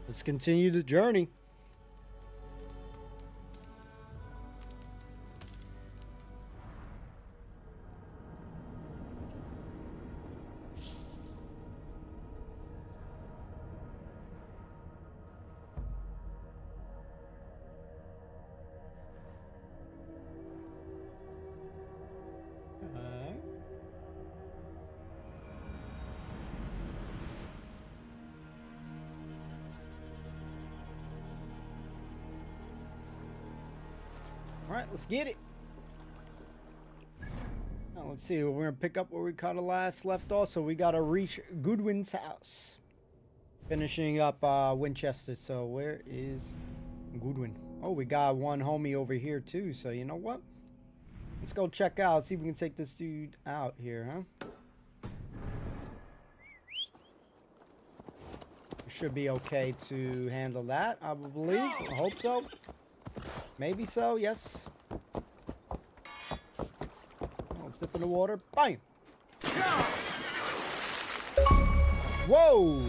Let's continue the journey. All right, let's get it. Now, let's see. We're gonna pick up where we kind of left off. So we gotta reach Goodwin's house. Finishing up Winchester. So where is Goodwin? Oh, we got one homie over here too. So you know what? Let's go check out. See if we can take this dude out here, huh? Should be okay to handle that, I believe. I hope so. Maybe so, yes. Let's dip in the water. Bam! Whoa!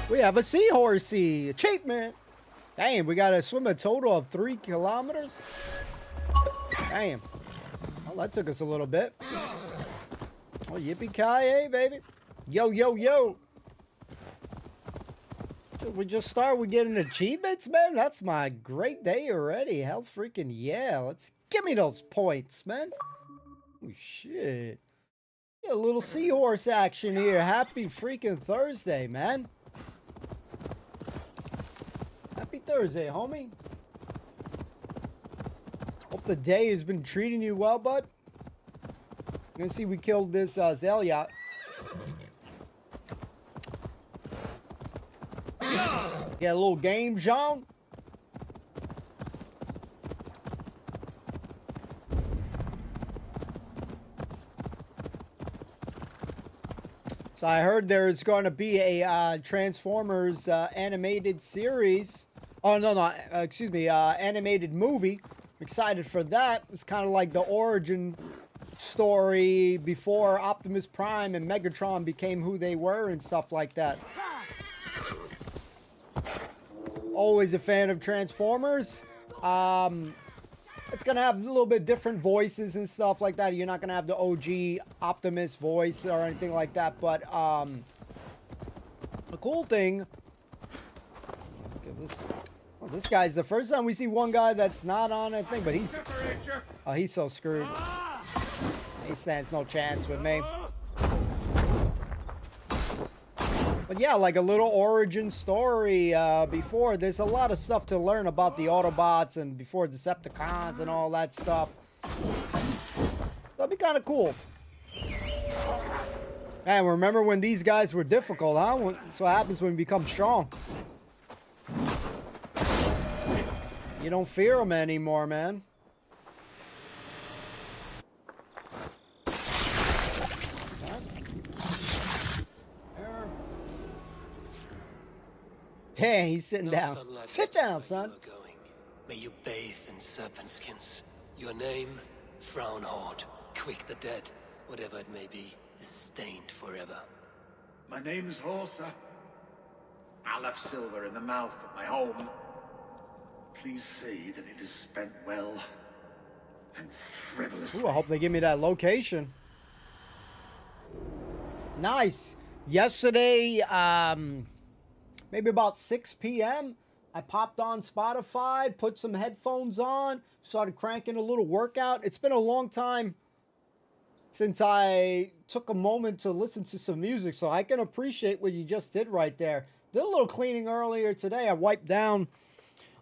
We have a seahorsey achievement. Damn, we gotta swim a total of 3 kilometers. Damn. Well, that took us a little bit. Oh, yippee-ki-yay, baby. Yo, yo, yo. We just start with getting achievements, man. That's my great day already. Hell freaking yeah. Let's give me those points, man. Oh, shit. Get a little seahorse action here. Happy freaking Thursday, man. Happy Thursday, homie. Hope the day has been treating you well, bud. You can see we killed this Zeliot. Get a little game, John. So I heard there's going to be a Transformers animated series. Oh, no, excuse me, animated movie. I'm excited for that. It's kind of like the origin story before Optimus Prime and Megatron became who they were and stuff like that. Always a fan of Transformers. It's gonna have a little bit different voices and stuff like that. You're not gonna have the OG Optimus voice or anything like that. But the cool thing. Look at this. Oh, this guy's the first time we see one guy that's not on a thing, but he's so screwed. He stands no chance with me. But yeah, like a little origin story before. There's a lot of stuff to learn about the Autobots and before Decepticons and all that stuff. That'd be kind of cool. Man, remember when these guys were difficult, huh? That's what happens when we become strong. You don't fear them anymore, man. Dang, he's sitting down. Sit down, son. May you bathe in serpent skins. Your name, Frown Horde, Quick the Dead, whatever it may be, is stained forever. My name is Horsa. I left silver in the mouth of my home. Please say that it is spent well and frivolously. Ooh, I hope they give me that location. Nice. Yesterday, maybe about 6 p.m., I popped on Spotify, put some headphones on, started cranking a little workout. It's been a long time since I took a moment to listen to some music, so I can appreciate what you just did right there. Did a little cleaning earlier today. I wiped down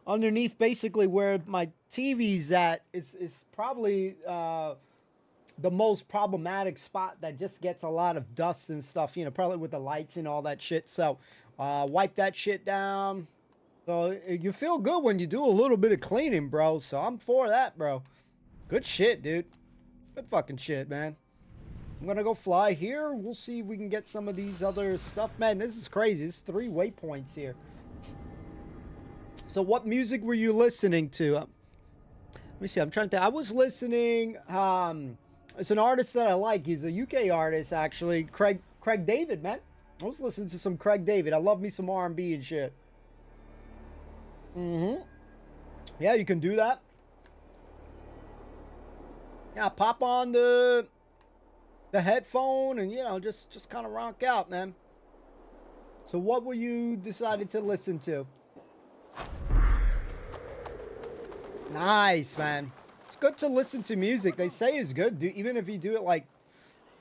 underneath basically where my TV's at. Is probably the most problematic spot that just gets a lot of dust and stuff, you know, probably with the lights and all that shit. So wipe that shit down. So you feel good when you do a little bit of cleaning, bro. So I'm for that, bro. Good shit, dude. Good fucking shit, man. I'm gonna go fly here. We'll see if we can get some of these other stuff. Man, this is crazy. There's 3 waypoints here. So what music were you listening to? Let me see. I'm trying to. I was listening. It's an artist that I like. He's a UK artist, actually. Craig David, man. I was listening to some Craig David. I love me some R&B and shit. Yeah, you can do that. Yeah, pop on the headphone and, you know, just kind of rock out, man. So what were you decided to listen to? Nice, man. It's good to listen to music. They say it's good, even if you do it like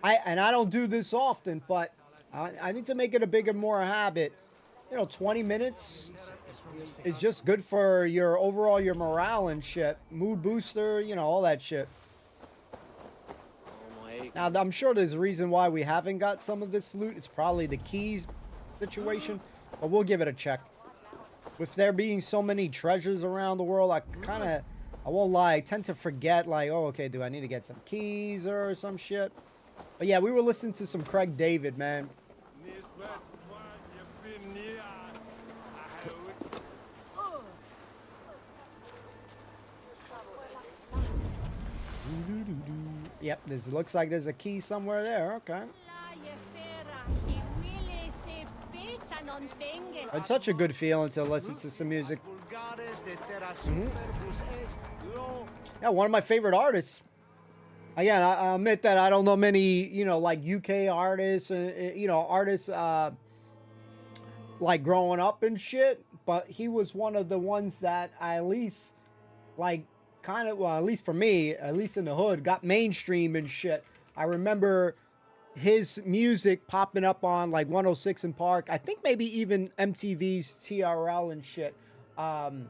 I don't do this often, but I need to make it a bigger, more habit. You know, 20 minutes is just good for your overall your morale and shit. Mood booster, you know, all that shit. Now, I'm sure there's a reason why we haven't got some of this loot. It's probably the keys situation, but we'll give it a check. With there being so many treasures around the world, I won't lie, I tend to forget, like, oh, okay, do I need to get some keys or some shit? But yeah, we were listening to some Craig David, man. Yep, this looks like there's a key somewhere there. Okay. It's such a good feeling to listen to some music. Yeah, one of my favorite artists. Again, I admit that I don't know many, you know, like UK artists, you know, artists like growing up and shit. But he was one of the ones that I at least like kind of, well, at least for me, at least in the hood, got mainstream and shit. I remember his music popping up on like 106 in Park. I think maybe even MTV's TRL and shit. And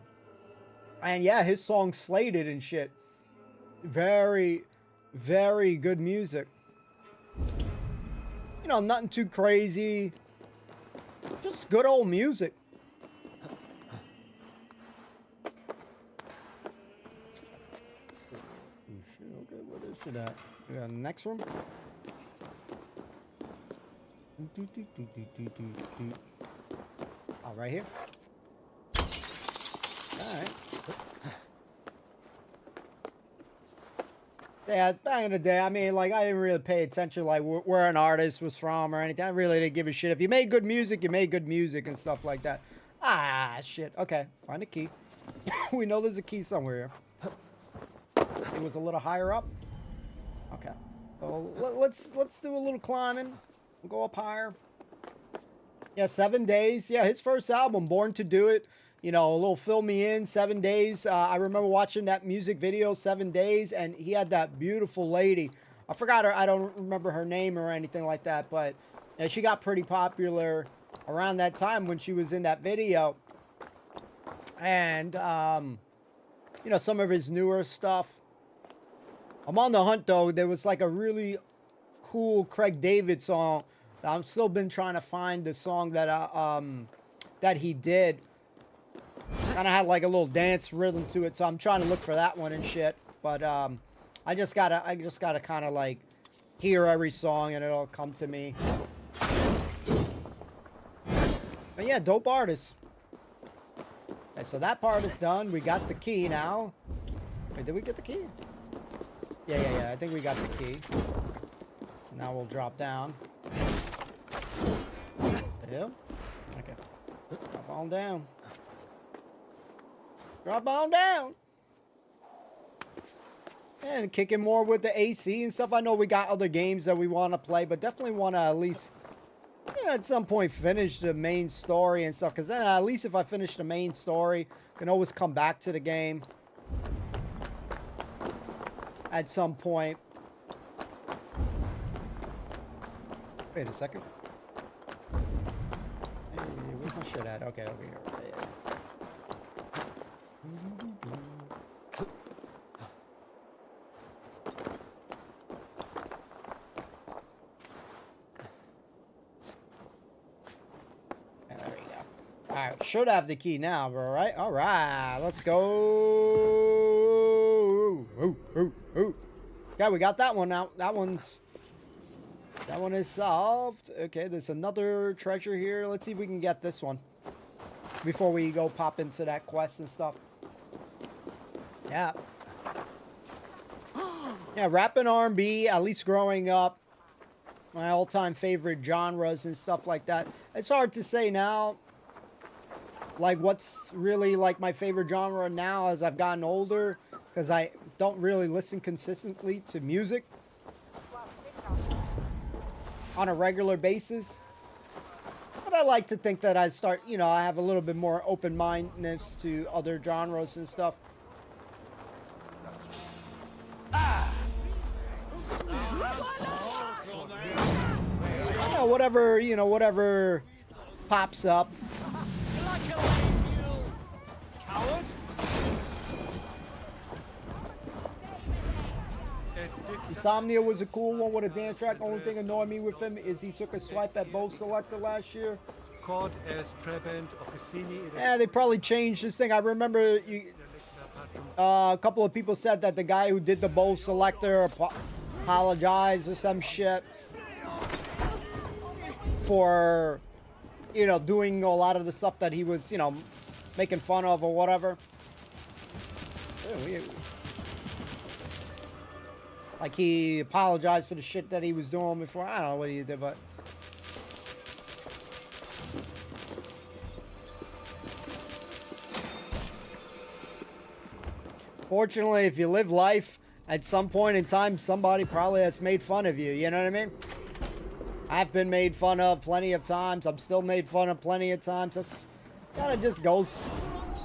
yeah, his song Slated and shit. Very, very good music. You know, nothing too crazy. Just good old music. Okay, what is it at? We got the next room. Oh, right here. All right. Yeah, back in the day, I mean, like, I didn't really pay attention, like, where an artist was from or anything. I really didn't give a shit. If you made good music, you made good music and stuff like that. Ah, shit. Okay, find a key. We know there's a key somewhere here. It was a little higher up. Okay. So let's do a little climbing. We'll go up higher. Yeah, 7 days. Yeah, his first album, Born to Do It. You know, a little fill me in, 7 days. I remember watching that music video, 7 days, and he had that beautiful lady. I forgot her. I don't remember her name or anything like that, but yeah, she got pretty popular around that time when she was in that video. And, you know, some of his newer stuff. I'm on the hunt, though. There was like a really cool Craig David song. I've still been trying to find the song that that he did. Kind of had like a little dance rhythm to it, so I'm trying to look for that one and shit. But I just gotta kind of like hear every song and it'll come to me. But yeah, dope artist. Okay, so that part is done. We got the key now. Wait, did we get the key? Yeah. I think we got the key. Now we'll drop down. Yeah. Okay. Drop on down. Drop on down. And kicking more with the AC and stuff. I know we got other games that we want to play, but definitely want to at least, you know, at some point finish the main story and stuff. Because then at least if I finish the main story, I can always come back to the game at some point. Wait a second. Hey, where's my shit at? Okay, over here. Yeah. There we go. Alright, should have the key now, bro, right? Alright, let's go. Ooh. Yeah, we got that one out. That one is solved. Okay, there's another treasure here. Let's see if we can get this one before we go pop into that quest and stuff. Yeah. Yeah, rapping R&B, at least growing up. my all-time favorite genres and stuff like that. It's hard to say now, like what's really like my favorite genre now as I've gotten older, because I don't really listen consistently to music on a regular basis. But I like to think that I start, you know, I have a little bit more open-mindedness to other genres and stuff. You know, whatever pops up. Insomnia was a cool one with a dance track. Only thing annoyed me with him is he took a swipe at Bow Selector last year. Yeah, they probably changed this thing. I remember a couple of people said that the guy who did the Bow Selector apologized or some shit for, you know, doing a lot of the stuff that he was, you know, making fun of or whatever. Like he apologized for the shit that he was doing before. I don't know what he did, but fortunately, if you live life, at some point in time, somebody probably has made fun of you. You know what I mean? I've been made fun of plenty of times. I'm still made fun of plenty of times. That's kind of just goes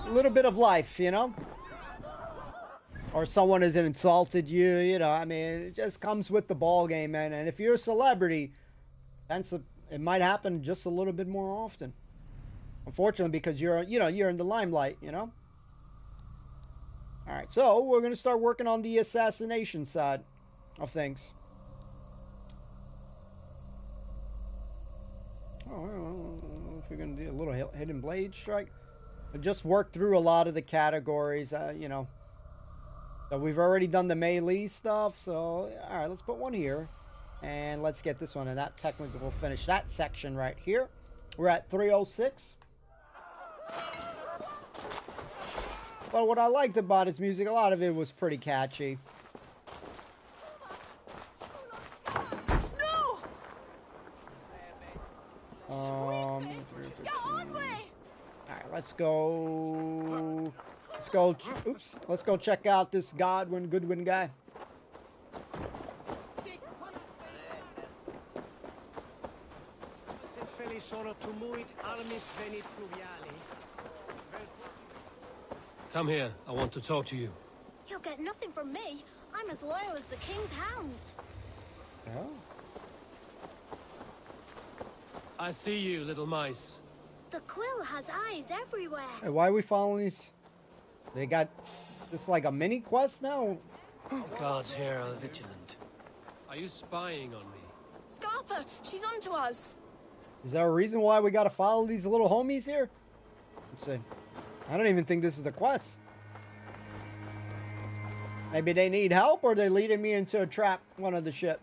a little bit of life, you know? Or someone has insulted you, you know? I mean, it just comes with the ball game, man. And if you're a celebrity, it might happen just a little bit more often. Unfortunately, because you're in the limelight, you know? All right, so we're going to start working on the assassination side of things. Oh, I don't know if we're going to do a little hidden blade strike. I just worked through a lot of the categories, you know. So we've already done the melee stuff, so all right, let's put one here. And let's get this one, and that technically will finish that section right here. We're at 306. But what I liked about his music, a lot of it was pretty catchy. No! Alright, let's go. Let's go check out this Goodwin guy. Come here. I want to talk to you. You'll get nothing from me. I'm as loyal as the king's hounds. Oh. I see you, little mice. The quill has eyes everywhere. Hey, why are we following these? They got just like a mini quest now? The guards here are vigilant. Are you spying on me? Scarper, she's onto us. Is there a reason why we gotta follow these little homies here? Let's see. I don't even think this is a quest. Maybe they need help, or they're leading me into a trap, one of the shit.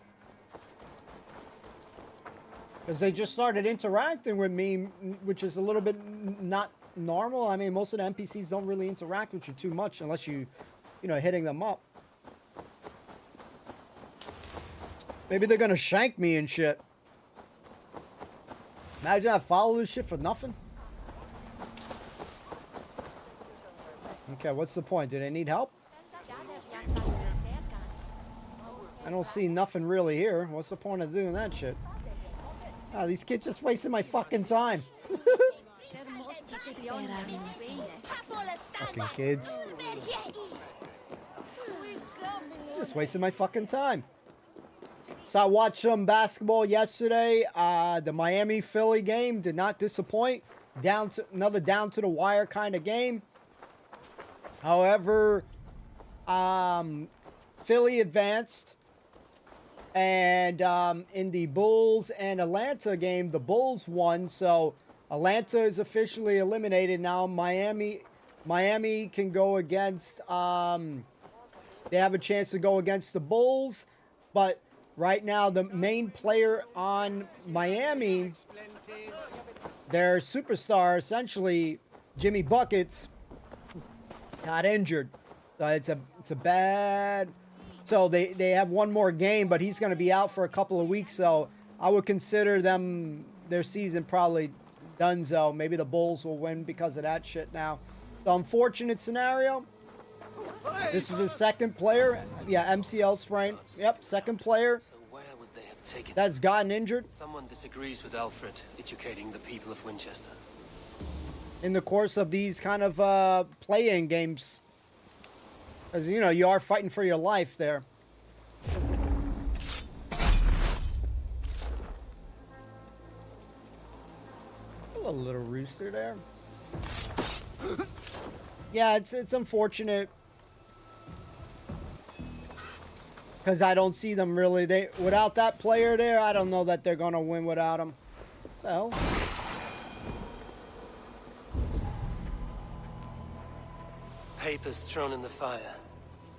Because they just started interacting with me, which is a little bit not normal. I mean, most of the NPCs don't really interact with you too much unless you know, hitting them up. Maybe they're gonna shank me and shit. Imagine I follow this shit for nothing. Okay, what's the point? Do they need help? I don't see nothing really here. What's the point of doing that shit? Ah, these kids just wasting my fucking time. Fucking kids. Just wasting my fucking time. So I watched some basketball yesterday. The Miami-Philly game did not disappoint. Another down to the wire kind of game. However, Philly advanced. And in the Bulls and Atlanta game, the Bulls won. So Atlanta is officially eliminated now. Miami can go against. They have a chance to go against the Bulls, but right now the main player on Miami, their superstar, essentially Jimmy Buckets, got injured. So it's a bad. So they have one more game, but he's going to be out for a couple of weeks. So I would consider them their season probably donezo. Maybe the Bulls will win because of that shit now. The unfortunate scenario. This is the second player. Yeah, MCL sprain. Yep, second player So where would they have taken it? that's gotten injured Someone disagrees with Alfred educating the people of Winchester. in the course of these kind of play-in games. Because, you know, you are fighting for your life there. A little rooster there. Yeah, it's unfortunate. Because I don't see them really. Without that player there, I don't know that they're going to win without him. What the hell? Papers thrown in the fire.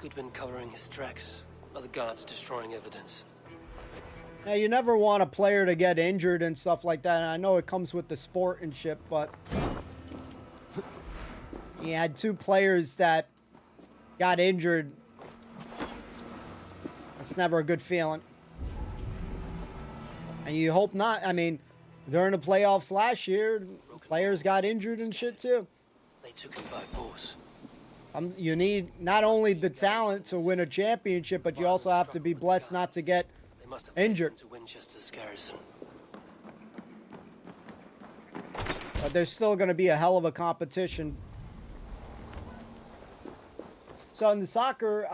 Goodwin covering his tracks. Other guards destroying evidence. Now, you never want a player to get injured and stuff like that. And I know it comes with the sport and shit, but you had 2 players that got injured. It's never a good feeling. And you hope not. I mean, during the playoffs last year, players got injured and shit too. They took him by force. You need not only the talent to win a championship, but you also have to be blessed not to get They must have injured. taken him to Winchester's garrison. But there's still going to be a hell of a competition. So in the soccer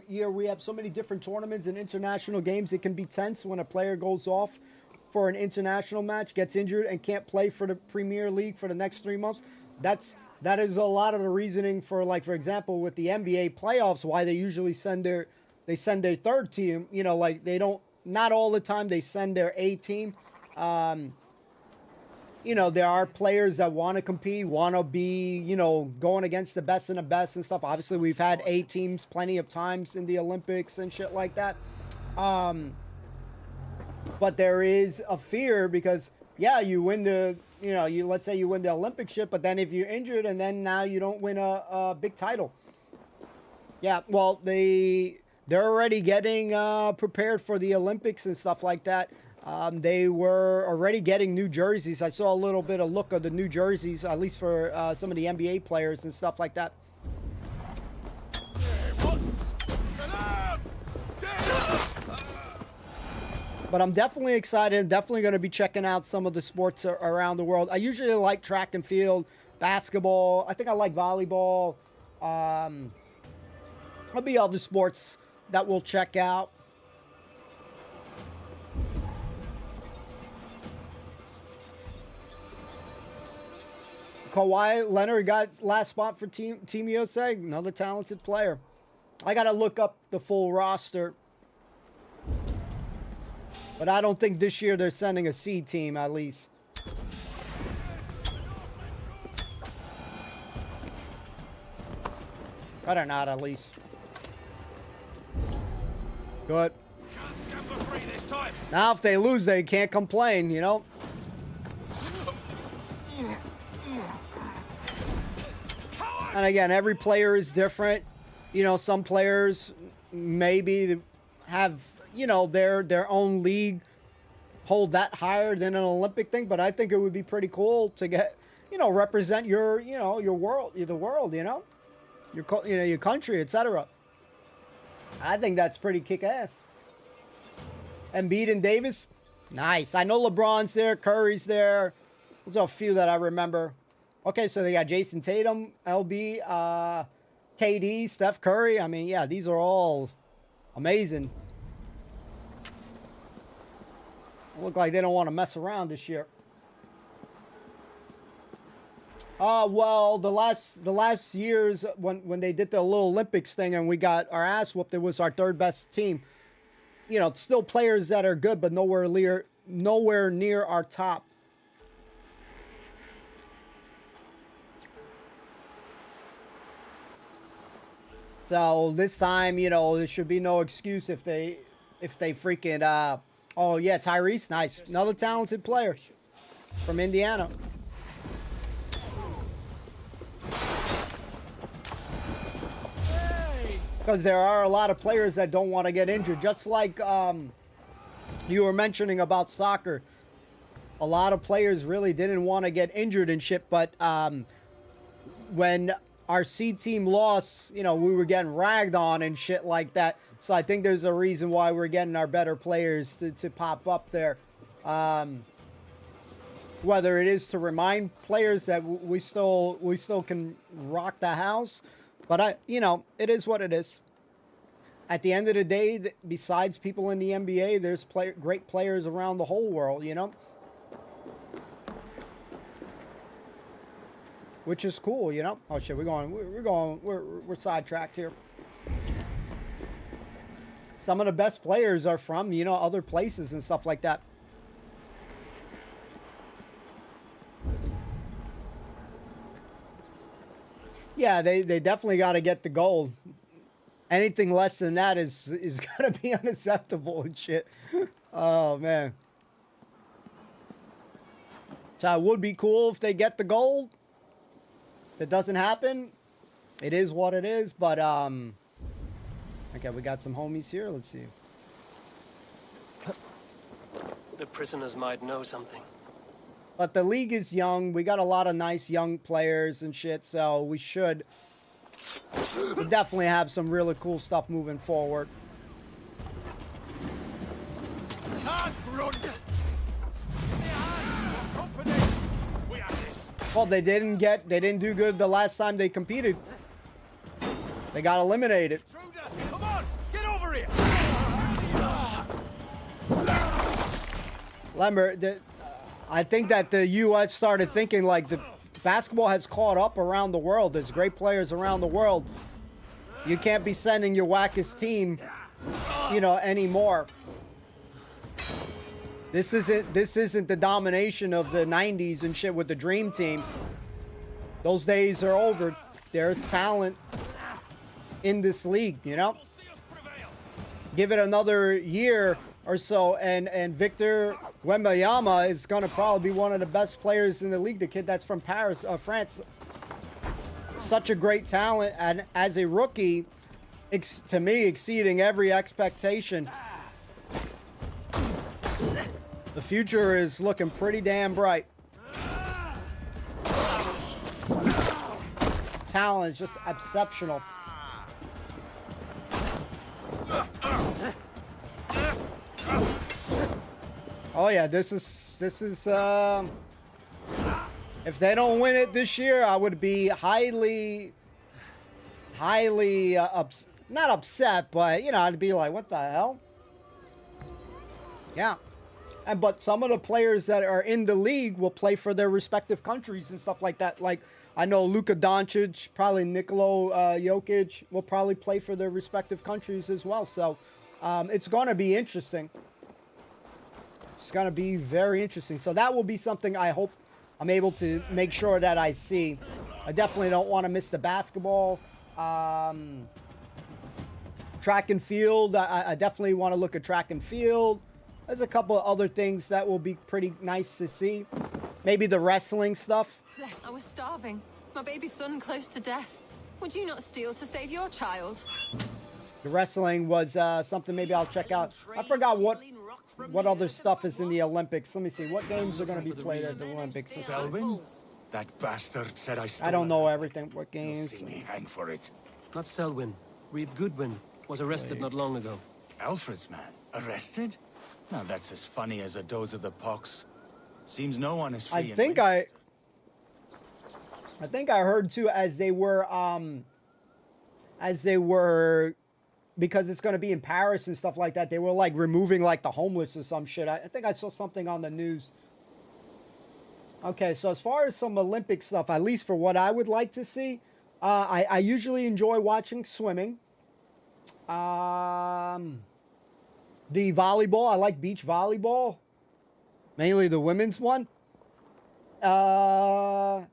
year, we have so many different tournaments and international games. It can be tense when a player goes off for an international match, gets injured, and can't play for the Premier League for the next 3 months. That is a lot of the reasoning for, like, for example, with the NBA playoffs, why they usually send their third team. You know, like, they don't, not all the time they send their A team. You know, there are players that want to compete, want to be, you know, going against the best and the best and stuff. Obviously, we've had A teams plenty of times in the Olympics and shit like that. But there is a fear because, yeah, you win the, you know, let's say you win the Olympic shit, but then if you're injured and then now you don't win a big title. Yeah, well, they're already getting prepared for the Olympics and stuff like that. They were already getting new jerseys. I saw a little bit of look of the new jerseys, at least for some of the NBA players and stuff like that. But I'm definitely excited. Definitely going to be checking out some of the sports around the world. I usually like track and field, basketball. I think I like volleyball. There'll be other sports that we'll check out. Kawhi Leonard got last spot for Team USA. Another talented player. I got to look up the full roster. But I don't think this year they're sending a C team, at least. Better not, at least. Good. Now, if they lose, they can't complain, you know? And again, every player is different. You know, some players maybe have, you know, their own league hold that higher than an Olympic thing, but I think it would be pretty cool to get, you know, represent your, you know, your world, the world, you know, your country, etc. I think that's pretty kick-ass. Embiid and Davis, nice. I know LeBron's there, Curry's there. There's a few that I remember. Okay, so they got Jason Tatum, LB, KD, Steph Curry. I mean, yeah, these are all amazing. Look like they don't want to mess around this year. Well, the last years when they did the little Olympics thing and we got our ass whooped, it was our third best team. You know, still players that are good, but nowhere near our top. So this time, you know, there should be no excuse if they freaking oh yeah, Tyrese, nice. Another talented player from Indiana. Because there are a lot of players that don't want to get injured. Just like You were mentioning about soccer. A lot of players really didn't want to get injured and shit, but when our C team lost, you know, we were getting ragged on and shit like that. So I think there's a reason why we're getting our better players to pop up there. Whether it is to remind players that we still can rock the house, but you know, it is what it is. At the end of the day, besides people in the NBA, there's great players around the whole world, you know? Which is cool, you know? Oh shit, we're sidetracked here. Some of the best players are from, you know, other places and stuff like that. Yeah, they definitely got to get the gold. Anything less than that is gonna be unacceptable and shit. Oh man. So it would be cool if they get the gold. If it doesn't happen, it is what it is. But okay, we got some homies here. Let's see. The prisoners might know something. But the league is young. We got a lot of nice young players and shit, so we should definitely have some really cool stuff moving forward. Well, they didn't do good the last time they competed. They got eliminated. Come on, get over here. Remember, I think that the U.S. started thinking like the basketball has caught up around the world. There's great players around the world. You can't be sending your wackest team, you know, anymore. This isn't the domination of the 90s and shit with the Dream Team. Those days are over. There's talent in this league, you know? Give it another year or so, and Victor Wembanyama is going to probably be one of the best players in the league. The kid that's from Paris, France. Such a great talent, and as a rookie, to me, exceeding every expectation. The future is looking pretty damn bright. Talent is just exceptional. Oh yeah, this is if they don't win it this year, I would be highly not upset, but you know, I'd be like, what the hell? Yeah. But some of the players that are in the league will play for their respective countries and stuff like that. Like, I know Luka Doncic, probably Nikola Jokic will probably play for their respective countries as well. So it's going to be interesting. It's going to be very interesting. So that will be something I hope I'm able to make sure that I see. I definitely don't want to miss the basketball. Track and field. I definitely want to look at track and field. There's a couple of other things that will be pretty nice to see. Maybe the wrestling stuff. Bless, I was starving. My baby son close to death. Would you not steal to save your child? The wrestling was something maybe I'll check out. I forgot what other stuff is in the Olympics. Let me see. What games are going to be played at the Olympics? Selwyn? That bastard said I stole I don't know it. everything. What games? See me hang for it. Not Selwyn. Reed Goodwin was arrested not long ago. Alfred's man, arrested? Now that's as funny as a dose of the pox. Seems no one is free. I think I heard too, as they were because it's going to be in Paris and stuff like that, they were like removing like the homeless or some shit. I think I saw something on the news. Okay, so as far as some Olympic stuff, at least for what I would like to see, I usually enjoy watching swimming. The volleyball, I like beach volleyball. Mainly the women's one. I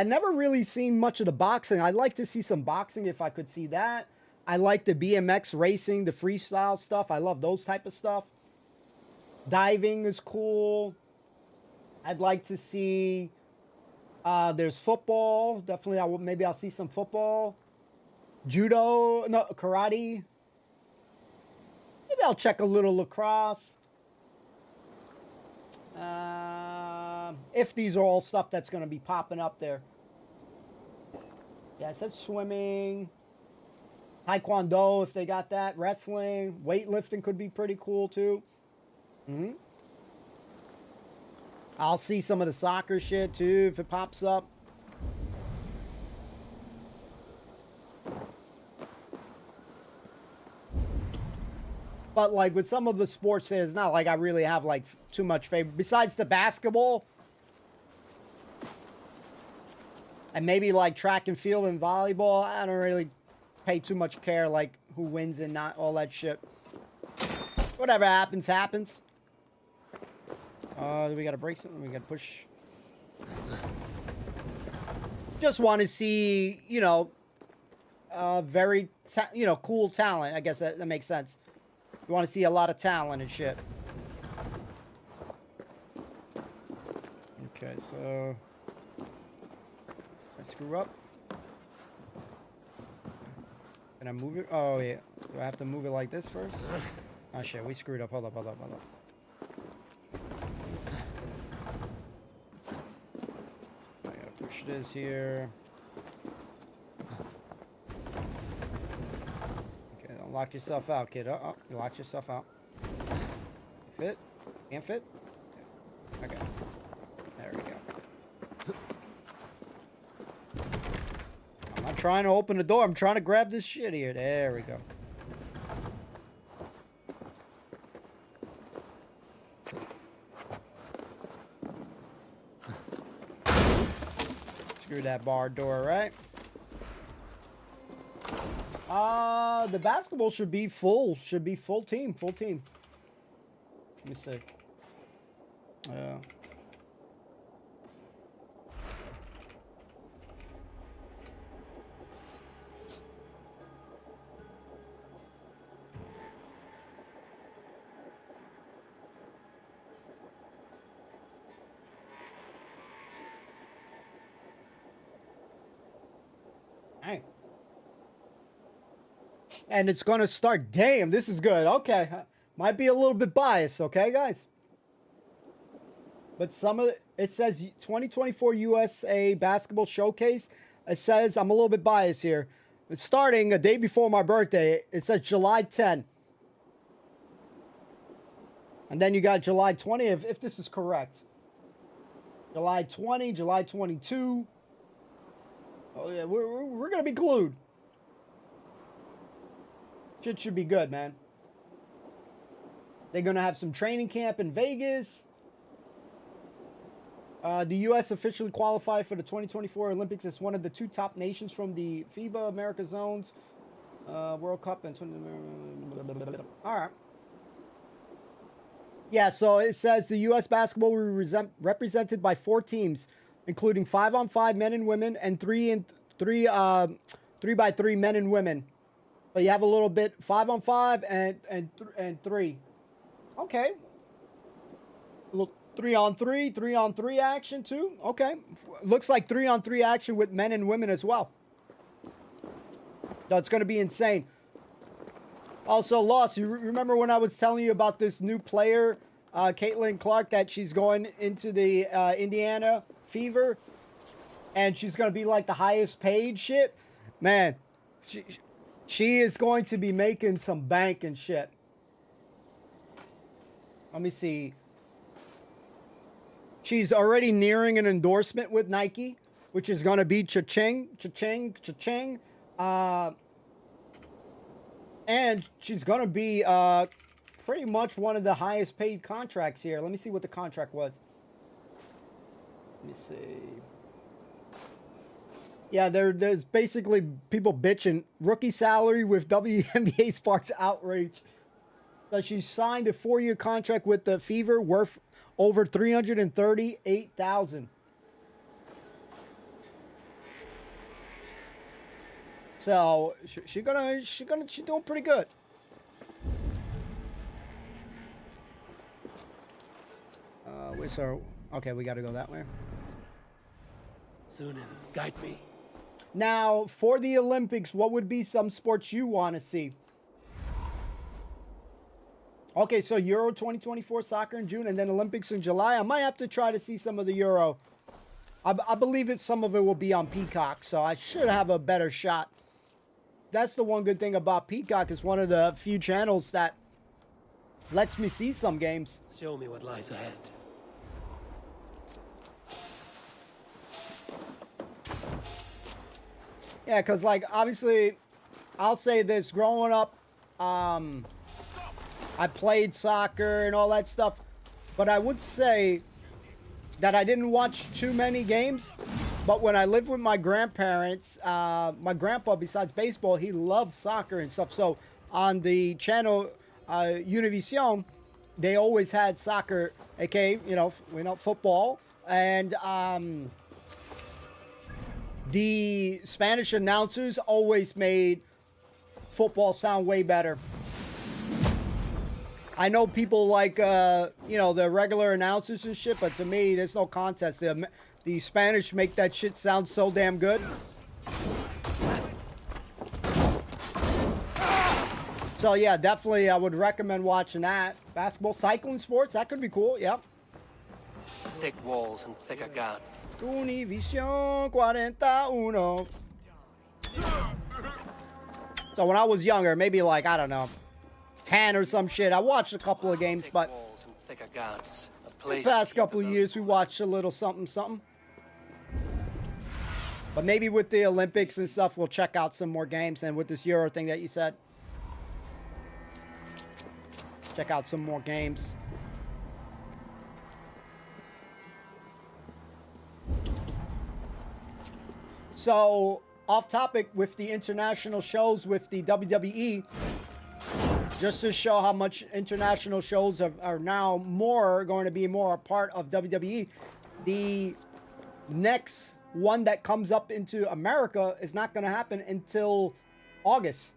never really seen much of the boxing. I'd like to see some boxing if I could see that. I like the BMX racing, the freestyle stuff. I love those type of stuff. Diving is cool. I'd like to see, there's football. Definitely, maybe I'll see some football. Judo, no, karate. Maybe I'll check a little lacrosse. If these are all stuff that's going to be popping up there. Yeah, it says swimming, taekwondo if they got that, wrestling, weightlifting could be pretty cool too. I'll see some of the soccer shit too if it pops up. But like with some of the sports there, it's not like I really have like too much favor. Besides the basketball. And maybe like track and field and volleyball. I don't really pay too much care like who wins and not all that shit. Whatever happens, happens. We gotta break something. We gotta push. Just want to see, you know, very, cool talent. I guess that makes sense. You want to see a lot of talent and shit. Okay, so I screw up. Can I move it? Oh yeah. Do I have to move it like this first? Oh shit, we screwed up. Hold up. I gotta push this here. Okay, don't lock yourself out, kid. You locked yourself out. Fit? Can't fit? Okay. There we go. I'm not trying to open the door. I'm trying to grab this shit here. There we go. Screw that bar door, right? The basketball should be full. Should be full team. Full team. Let me see. Dang. And it's gonna start. Damn, this is good. Okay, might be a little bit biased. Okay, guys. But some of it says 2024 USA Basketball Showcase. It says I'm a little bit biased here. It's starting a day before my birthday. It says July 10. And then you got July 20, if this is correct. July 20, July 22. Oh yeah, we're gonna be glued. Shit should be good, man. They're gonna have some training camp in Vegas. The U.S. officially qualified for the 2024 Olympics as one of the two top nations from the FIBA America Zones World Cup and all right. Yeah, so it says the U.S. basketball will be represented by 4 teams, including 5-on-5 men and women and 3-by-3 men and women. But you have a little bit 5-on-5 and 3. Okay. Look, 3-on-3, 3-on-3 action too. Okay. Looks like 3-on-3 action with men and women as well. No, it's going to be insane. Also, Lost, you remember when I was telling you about this new player, Caitlin Clark, that she's going into the Indiana Fever, and she's going to be like the highest paid shit? Man, she is going to be making some bank and shit. Let me see. She's already nearing an endorsement with Nike, which is going to be cha-ching, cha-ching, cha-ching. And she's going to be pretty much one of the highest paid contracts here. Let me see what the contract was. Let me see. Yeah, there's basically people bitching. Rookie salary with WNBA sparks outrage. So she signed a 4-year contract with the Fever worth over $338,000. So she's doing pretty good. Where's her? Okay, we got to go that way. Sunan, guide me. Now, for the Olympics, what would be some sports you want to see? Okay, so Euro 2024 soccer in June and then Olympics in July. I might have to try to see some of the Euro. I believe some of it will be on Peacock, so I should have a better shot. That's the one good thing about Peacock. It's one of the few channels that lets me see some games. Show me what lies ahead. Yeah, because, like, obviously, I'll say this. Growing up, I played soccer and all that stuff. But I would say that I didn't watch too many games. But when I lived with my grandparents, my grandpa, besides baseball, he loved soccer and stuff. So on the channel Univision, they always had soccer, aka, football. And the Spanish announcers always made football sound way better. I know people like, the regular announcers and shit, but to me, there's no contest. The Spanish make that shit sound so damn good. So, yeah, definitely I would recommend watching that. Basketball, cycling sports, that could be cool, yep. Thick walls and thicker guards. Univision 41. So when I was younger, maybe like, I don't know, 10 or some shit, I watched a couple of games, but Walls and thicker guards. the past couple of years we watched a little something, something. But maybe with the Olympics and stuff, we'll check out some more games. And with this Euro thing that you said, check out some more games. So, off topic with the international shows with the WWE, just to show how much international shows are now going to be more a part of WWE, the next one that comes up into America is not going to happen until August.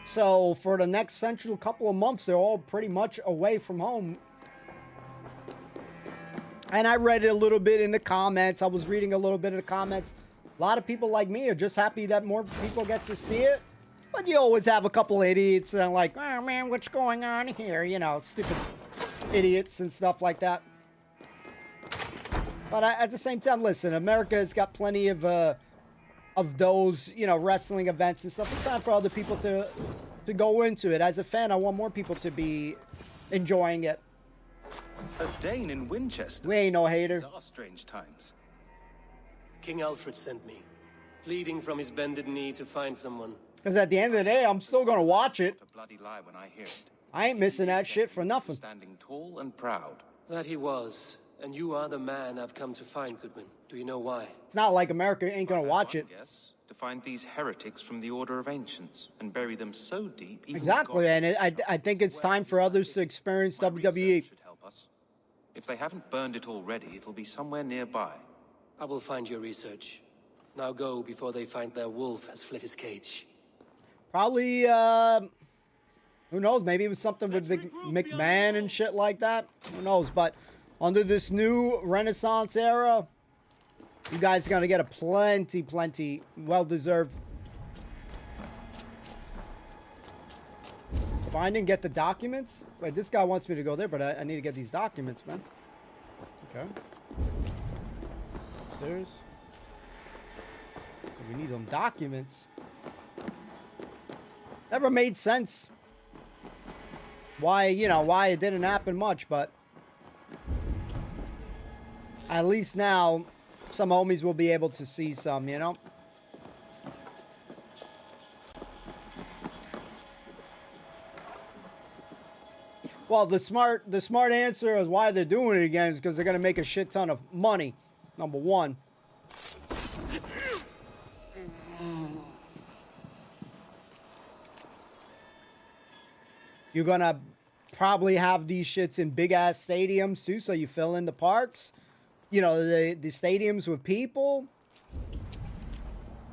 So for the next central couple of months, they're all pretty much away from home. And I read it a little bit in the comments. I was reading a little bit of the comments. A lot of people like me are just happy that more people get to see it. But you always have a couple idiots that are like, oh man, what's going on here? You know, stupid idiots and stuff like that. But at the same time, listen, America has got plenty of those, wrestling events and stuff. It's time for other people to go into it. As a fan, I want more people to be enjoying it. A Dane in Winchester. We ain't no hater. These are strange times. King Alfred sent me, pleading from his bended knee to find someone. Because at the end of the day, I'm still going to watch it. A bloody lie when I hear it. I ain't missing that shit for nothing. Standing tall and proud. That he was, and you are the man I've come to find, Goodwin. Do you know why? It's not like America ain't going to watch it. Yes, to find these heretics from the Order of Ancients and bury them so deep. Even Exactly, God and I think it's time for others to experience My WWE. research should help us. If they haven't burned it already, it'll be somewhere nearby. I will find your research. Now go before they find their wolf has fled his cage. Probably, who knows? Maybe it was something with McMahon and shit like that. Who knows? But under this new Renaissance era, you guys are going to get a plenty well-deserved. Find and get the documents? Wait, this guy wants me to go there, but I need to get these documents, man. Okay. Upstairs. We need them documents. Never made sense. Why it didn't happen much, but at least now some homies will be able to see some, Well, the smart answer is why they're doing it again is because they're going to make a shit ton of money. Number one. You're going to probably have these shits in big-ass stadiums, too, so you fill in the parks. The stadiums with people.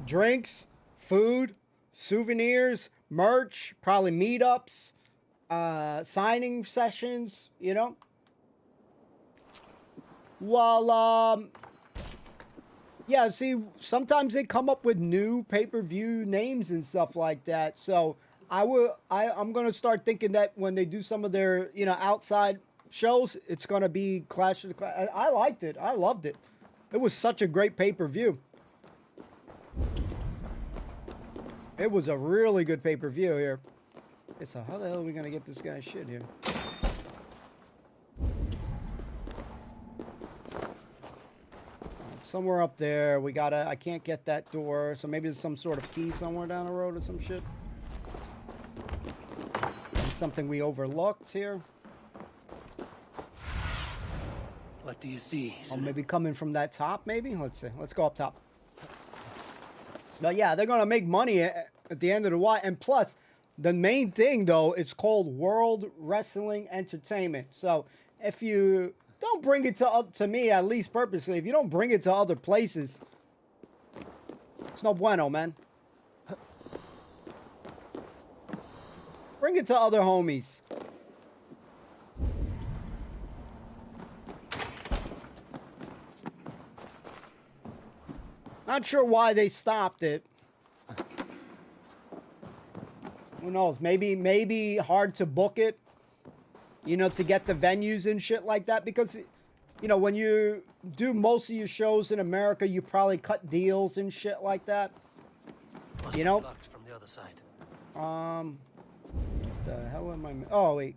Drinks, food, souvenirs, merch, probably meetups, signing sessions, While Yeah, see, sometimes they come up with new pay-per-view names and stuff like that. So I'm gonna start thinking that when they do some of their, outside shows, it's gonna be Clash of the I liked it. I loved it. It was such a great pay-per-view. It was a really good pay-per-view here. Okay, so how the hell are we gonna get this guy shit here? Somewhere up there, I can't get that door, so maybe there's some sort of key somewhere down the road or some shit. Maybe something we overlooked here. What do you see? Or maybe coming from that top, maybe? Let's see. Let's go up top. But yeah, they're gonna make money at the end of the Y. And plus, the main thing though, it's called World Wrestling Entertainment. So if you don't bring it to me, at least purposely, if you don't bring it to other places, it's no bueno, man. Bring it to other homies. Not sure why they stopped it. Who knows? Maybe hard to book it. To get the venues and shit like that. Because, when you do most of your shows in America, you probably cut deals and shit like that. Must be locked from the other side. What the hell am I... Oh, wait.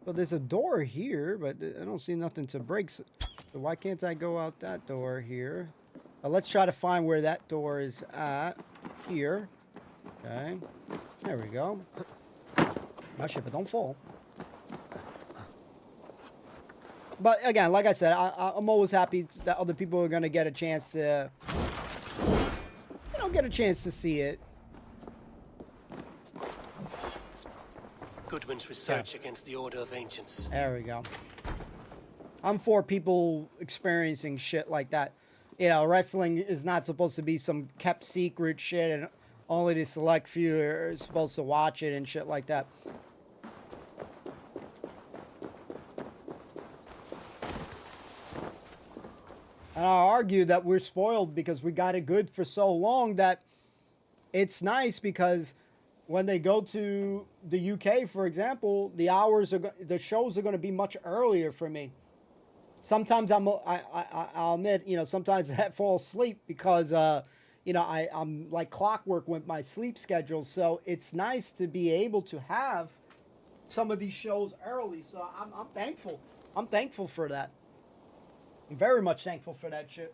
So there's a door here, but I don't see nothing to break. So why can't I go out that door here? Let's try to find where that door is at. Here. Okay. There we go. Oh, shit, but don't fall. But again, like I said, I'm always happy that other people are going to get a chance to, see it. Goodwin's research against the Order of Ancients. There we go. I'm for people experiencing shit like that. Wrestling is not supposed to be some kept secret shit and only the select few are supposed to watch it and shit like that. And I'll argue that we're spoiled because we got it good for so long that it's nice because when they go to the UK, for example, the shows are going to be much earlier for me. Sometimes I'll admit, sometimes I fall asleep because, I'm like clockwork with my sleep schedule. So it's nice to be able to have some of these shows early. So I'm thankful. I'm thankful for that. I'm very much thankful for that shit.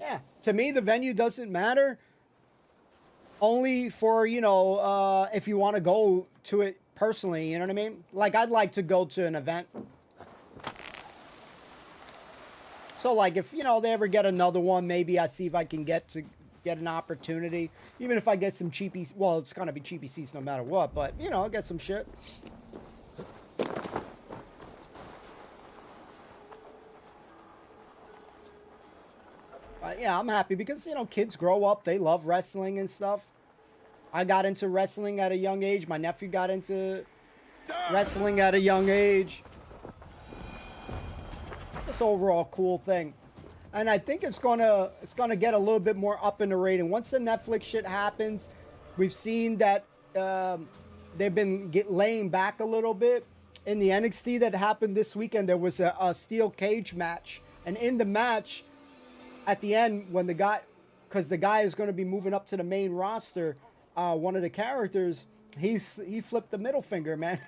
Yeah, to me, the venue doesn't matter. Only for, if you want to go to it personally, you know what I mean? Like, I'd like to go to an event. So, like, if, they ever get another one, maybe I see if I can get an opportunity. Even if I get some cheapy, well, it's going to be cheapy seats no matter what, but, I'll get some shit. Yeah, I'm happy because, kids grow up, they love wrestling and stuff. I got into wrestling at a young age. My nephew got into wrestling at a young age. It's overall cool thing. And I think it's gonna get a little bit more up in the rating. Once the Netflix shit happens, we've seen that they've been laying back a little bit. In the NXT that happened this weekend, there was a steel cage match. And in the match, at the end, when because the guy is going to be moving up to the main roster, one of the characters, he flipped the middle finger, man.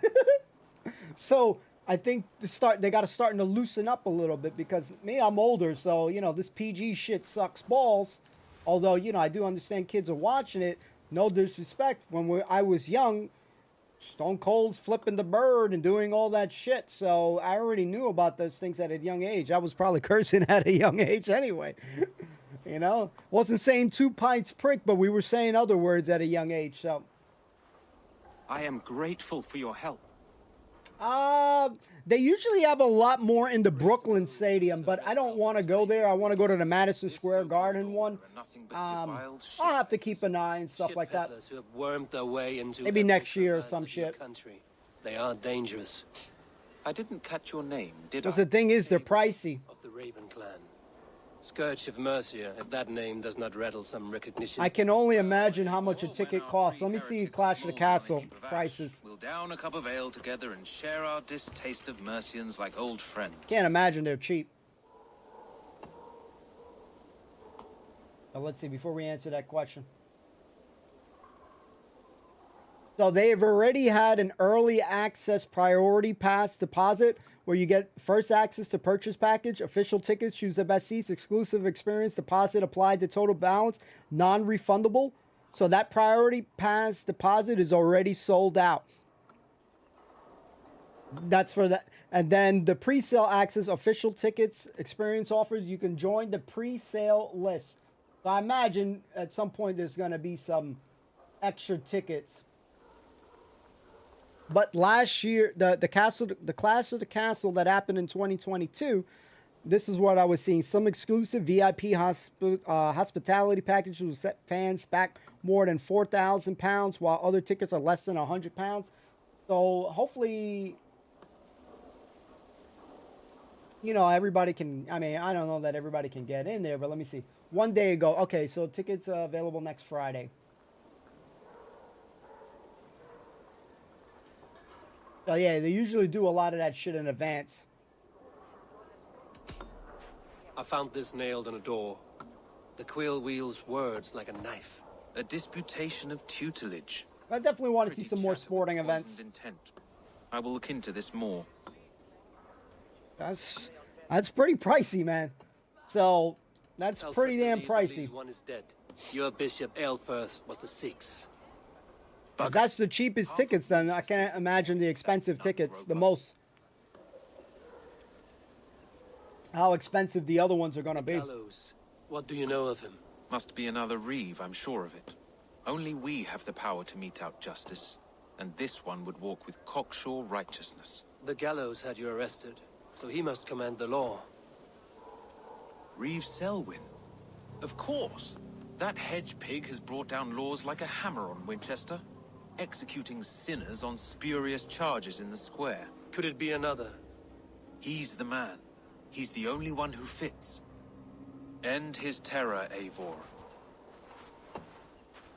So I think they got to starting to loosen up a little bit because I'm older, so this PG shit sucks balls. Although I do understand kids are watching it. No disrespect. When I was young, Stone Cold's flipping the bird and doing all that shit. So I already knew about those things at a young age. I was probably cursing at a young age anyway. Wasn't saying 2 pints prick, but we were saying other words at a young age. So I am grateful for your help. They usually have a lot more in the Brooklyn Stadium, but I don't want to go there. I want to go to the Madison Square Garden one. I'll have to keep an eye and stuff like that. Who have wormed their way into maybe next year or some shit. Country. They are dangerous. I didn't catch your name, did I? Because the thing is, they're pricey. Of the Raven clan. Scourge of Mercia, if that name does not rattle some recognition. I can only imagine how much a ticket costs. Let me see Clash of the Castle prices. We'll down a cup of ale together and share our distaste of Mercians like old friends. Can't imagine they're cheap. Now let's see, before we answer that question. So they've already had an early access priority pass deposit where you get first access to purchase package, official tickets, choose the best seats, exclusive experience, deposit applied to total balance, non-refundable. So that priority pass deposit is already sold out. That's for that. And then the pre-sale access, official tickets, experience offers, you can join the pre-sale list. So I imagine at some point there's going to be some extra tickets. But last year, the Clash of the Castle that happened in 2022, this is what I was seeing. Some exclusive VIP hospitality packages will set fans back more than £4,000, while other tickets are less than £100. So hopefully, you know, everybody can, I mean, I don't know that everybody can get in there, but let me see. One day ago, okay, so tickets are available next Friday. So yeah, they usually do a lot of that shit in advance. I found this nailed on a door. The quill wields words like a knife. A disputation of tutelage. I definitely want to see Pretty some more chatter with sporting poisoned events. Intent. I will look into this more. That's pretty pricey, man. So that's Alfred pretty damn believes at pricey. least one is dead. Your Bishop Aelfirth was the sixth. If that's the cheapest tickets, then I can't imagine the expensive tickets. The most. How expensive the other ones are going to be. Gallows. What do you know of him? Must be another Reeve, I'm sure of it. Only we have the power to mete out justice, and this one would walk with cocksure righteousness. The gallows had you arrested, so he must command the law. Reeve Selwyn? Of course. That hedge pig has brought down laws like a hammer on Winchester, executing sinners on spurious charges in the square. Could it be another? He's the man. He's the only one who fits. End his terror, Eivor.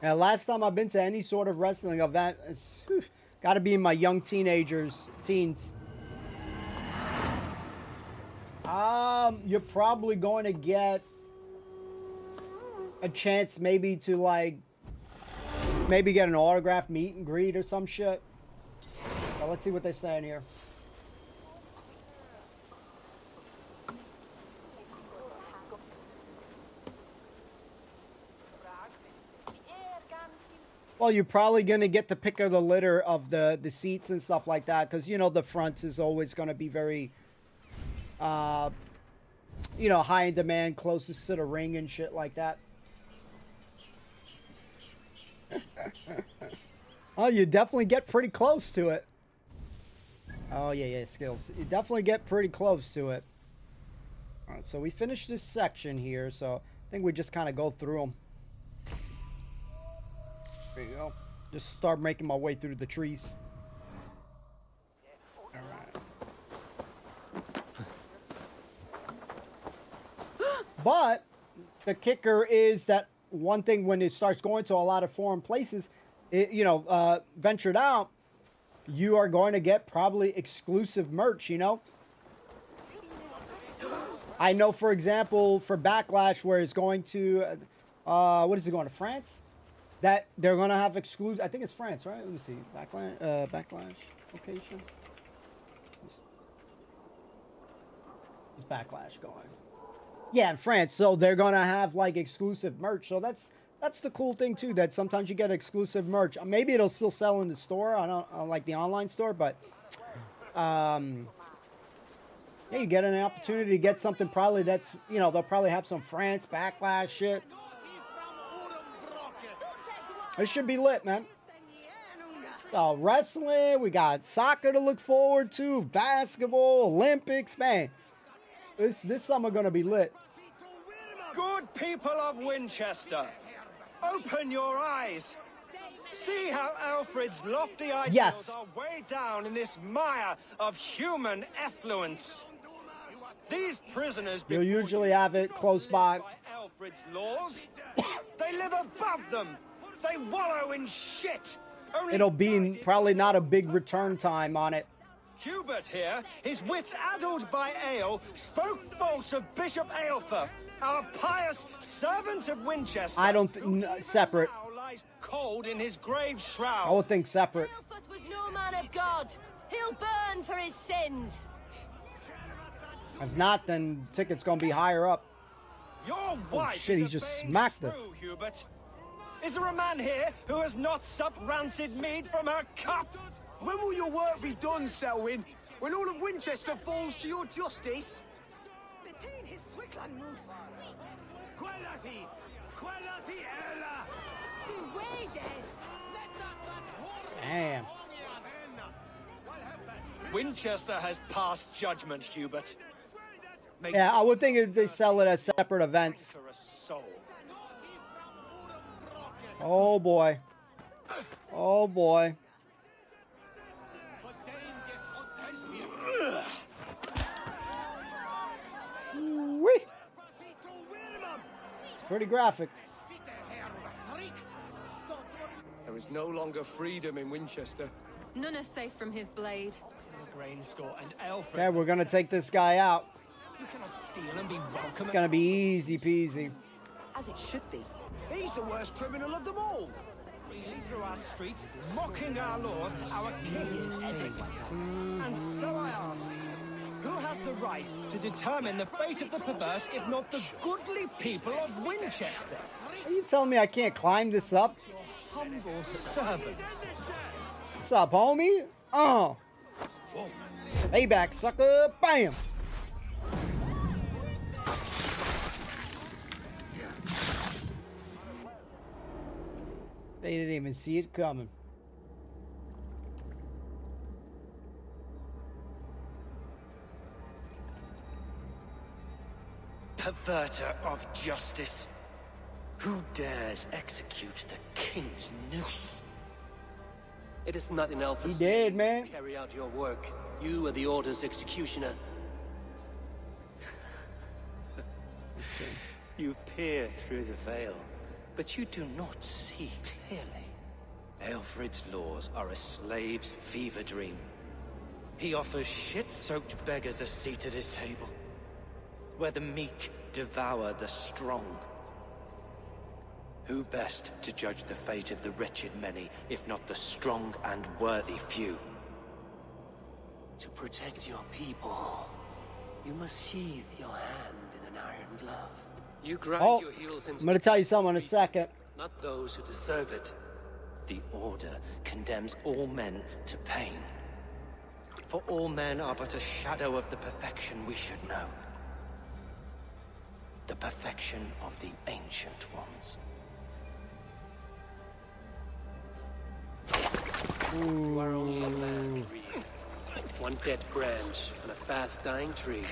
Now, last time I've been to any sort of wrestling event, it's got to be in my young teens. You're probably going to get a chance maybe to like get an autograph meet and greet or some shit. Now, let's see what they're saying here. Well, you're probably going to get the pick of the litter of the seats and stuff like that, because, you know, the front is always going to be very, you know, high in demand, closest to the ring and shit like that. Oh, you definitely get pretty close to it. Oh, yeah, skills. You definitely get pretty close to it. All right, so we finished this section here, so I think we just kind of go through them. There you go. Just start making my way through the trees. Alright. But the kicker is that one thing when it starts going to a lot of foreign places, ventured out, you are going to get probably exclusive merch, you know? I know, for example, for Backlash, where it's going to, what is it going to, France? That they're gonna have exclusive. I think it's France, right? Let me see. Backlash location. Is Backlash going? Yeah, in France. So they're gonna have like exclusive merch. So that's the cool thing too. That sometimes you get exclusive merch. Maybe it'll still sell in the store. I don't like the online store, but yeah, you get an opportunity to get something. Probably that's, you know, they'll probably have some France Backlash shit. It should be lit, man. Wrestling, we got soccer to look forward to, basketball, Olympics, man. This summer gonna be lit. Good people of Winchester, open your eyes. See how Alfred's lofty ideals are way down in this mire of human effluence. These prisoners You'll before usually you have do it not close live by. Alfred's laws. They live above them. They wallow in shit. Only It'll be guided probably by not a the big rules of return time on it. Hubert here, his wits addled by ale, spoke false of Bishop Aelfir, our pious servant of Winchester. I don't who even separate. now lies cold in his grave shroud. I would think separate. Aelfir was no man of God. He'll burn for his sins. If not, then ticket's gonna be higher up. Your wife shit, he is just obeying smacked her. shrew, Hubert. Is there a man here who has not supped rancid mead from her cup? When will your work be done, Selwyn? When all of Winchester falls to your justice? Damn. Winchester has passed judgment, Hubert. Make Yeah, I would think they sell it as separate events. for a soul. Oh boy. Oh boy. Whee. It's pretty graphic. There is no longer freedom in Winchester. None are safe from his blade. Okay, we're gonna take this guy out. You cannot steal and be welcome. It's gonna be easy peasy. As it should be. He's the worst criminal of them all. freely through our streets, mocking our laws, our king is heading us. And so I ask, who has the right to determine the fate of the perverse if not the goodly people of Winchester? Are you telling me I can't climb this up? Humble servant. What's up, homie? Oh. Payback, sucker. Bam. They didn't even see it coming. Perverter of justice. Who dares execute the king's noose? It is not in Alfred's He did, name man. to carry out your work. You are the Order's executioner. You peer through the veil, but you do not see clearly. Alfred's laws are a slave's fever dream. He offers shit-soaked beggars a seat at his table, where the meek devour the strong. Who best to judge the fate of the wretched many, if not the strong and worthy few? To protect your people, you must sheathe your hand in an iron glove. You grind Oh, your heels into I'm going to tell you something in a second. not those who deserve it. The Order condemns all men to pain. For all men are but a shadow of the perfection we should know. The perfection of the Ancient Ones. You are only a man, Reed. One dead branch on a fast-dying tree.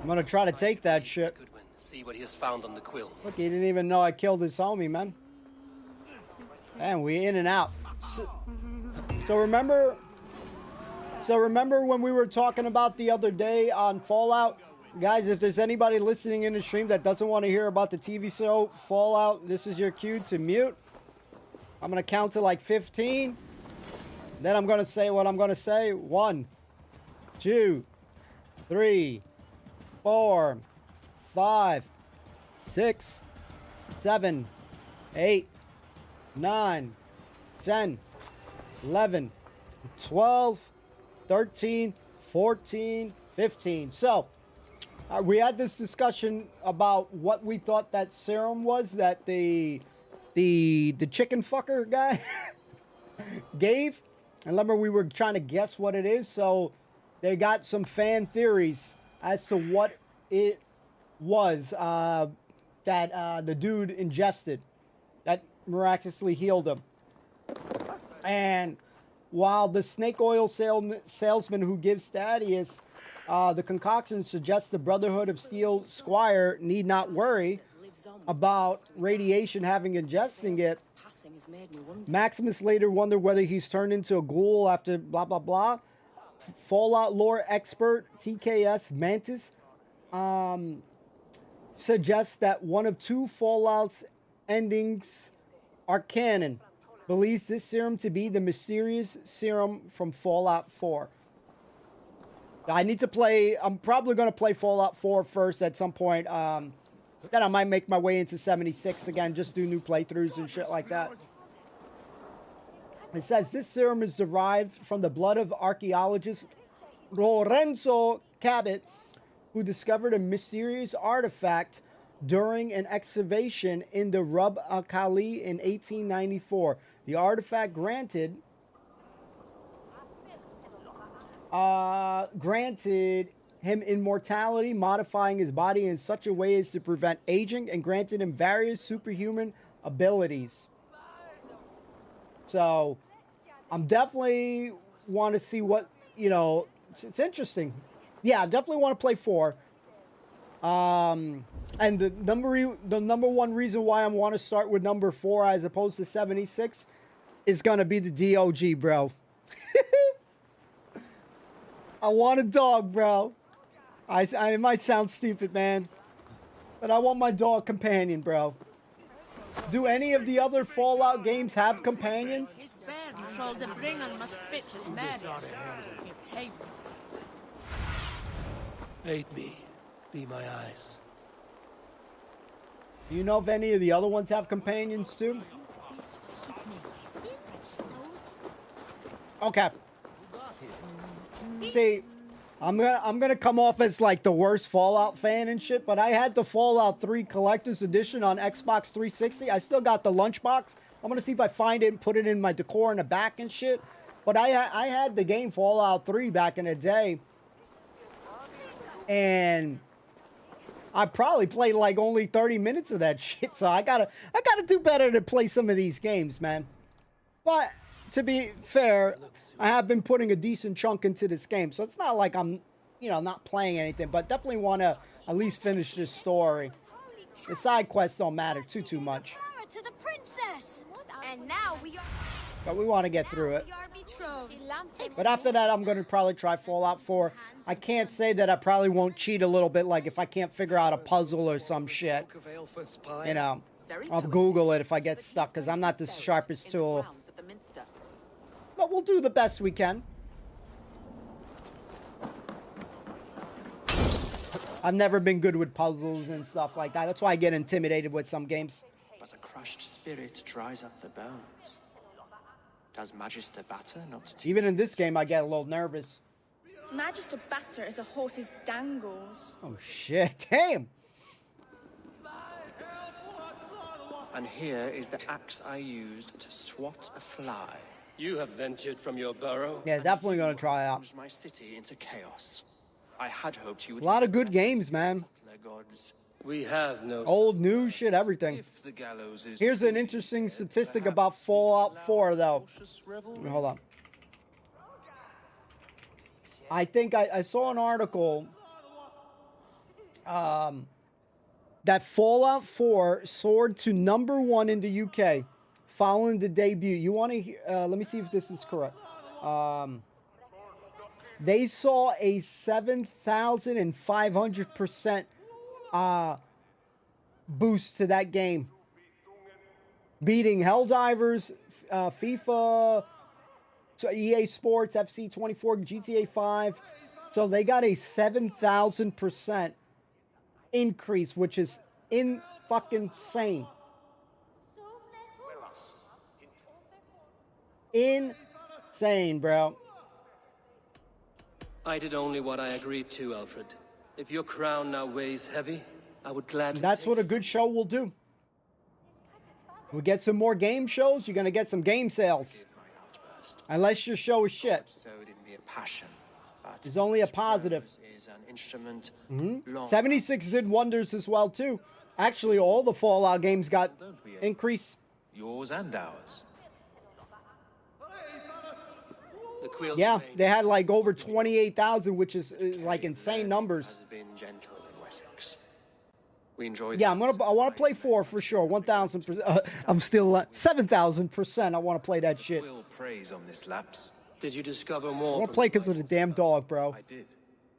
I'm going to try to take that shit. Goodwin, see what he has found on the quill. Look, he didn't even know I killed his homie, man. And we in and out. So remember when we were talking about the other day on Fallout? Guys, if there's anybody listening in the stream that doesn't want to hear about the TV show Fallout, this is your cue to mute. I'm going to count to like 15. Then I'm going to say what I'm going to say. 1, 2, 3, 4, 5, 6, 7, 8, 9, 10, 11, 12, 13, 14, 15. So, we had this discussion about what we thought that serum was that the chicken fucker guy gave. And remember, we were trying to guess what it is. So, they got some fan theories as to what it was that the dude ingested that miraculously healed him. And while the snake oil salesman who gives Thaddeus The concoction suggests the Brotherhood of Steel Squire need not worry about radiation having ingesting it. Maximus later wondered whether he's turned into a ghoul after blah blah blah. Fallout lore expert TKS Mantis suggests that one of two Fallout's endings are canon. Believes this serum to be the mysterious serum from Fallout 4. I need to play. I'm probably going to play Fallout 4 first at some point. Then I might make my way into 76 again, just do new playthroughs and shit like that. It says this serum is derived from the blood of archaeologist Lorenzo Cabot, who discovered a mysterious artifact during an excavation in the Rub al Khali in 1894. The artifact granted him immortality, modifying his body in such a way as to prevent aging, and granted him various superhuman abilities. So, I'm definitely want to see what, you know, it's interesting. Yeah, I definitely want to play 4. And the number one reason why I want to start with number 4 as opposed to 76 is going to be the DOG, bro. I want a dog, bro. It might sound stupid, man, but I want my dog companion, bro. Do any of the other Fallout games have companions? Aid me. Be my eyes. Do you know if any of the other ones have companions too? Okay. See, I'm gonna come off as like the worst Fallout fan and shit, but I had the Fallout 3 Collector's Edition on Xbox 360. I still got the lunchbox. I'm gonna see if I find it and put it in my decor in the back and shit. But I had the game Fallout 3 back in the day, and I probably played like only 30 minutes of that shit. So I gotta do better to play some of these games, man. But to be fair, I have been putting a decent chunk into this game, so it's not like I'm, you know, not playing anything, but definitely want to at least finish this story. The side quests don't matter too much. To the princess. And now we are. But we want to get through it. But after that, I'm going to probably try Fallout 4. I can't say that I probably won't cheat a little bit, like if I can't figure out a puzzle or some shit. You know, I'll Google it if I get stuck, because I'm not the sharpest tool. But we'll do the best we can. I've never been good with puzzles and stuff like that. That's why I get intimidated with some games. But a crushed spirit dries up the bones. Does Magister Batter not teach? Even in this game, I get a little nervous. Magister Batter is a horse's dangles. Oh shit, damn! And here is the axe I used to swat a fly. You have ventured from your burrow? Yeah, definitely gonna try it out. My city into chaos. I had hoped you would. A lot of good games, man. We have no old, new shit, everything. Here's an interesting statistic about Fallout 4, though. Hold on. I think I saw an article that Fallout 4 soared to #1 in the UK following the debut. You want to hear? Let me see if this is correct. They saw a 7,500% boost to that game, beating Helldivers, FIFA, EA Sports, FC 24, GTA 5. So they got a 7,000% increase, which is fucking insane. Insane, bro. I did only what I agreed to, Alfred. If your crown now weighs heavy, I would gladly. That's what a good show will do. We get some more game shows, you're gonna get some game sales. Unless your show is shit. It's only a positive. 76 did wonders as well too. Actually, all the Fallout games got increase. Yours and ours. The quill. Yeah, they had like over 28,000, which is like insane numbers. Has been gentle in Wessex. We enjoyed. Yeah, I want to play 4 for sure. 1,000%. I'm still 7,000%. I want to play that shit. Quill preys on this lapse. Did you discover I more? want to play because of the damn dog, bro. I did.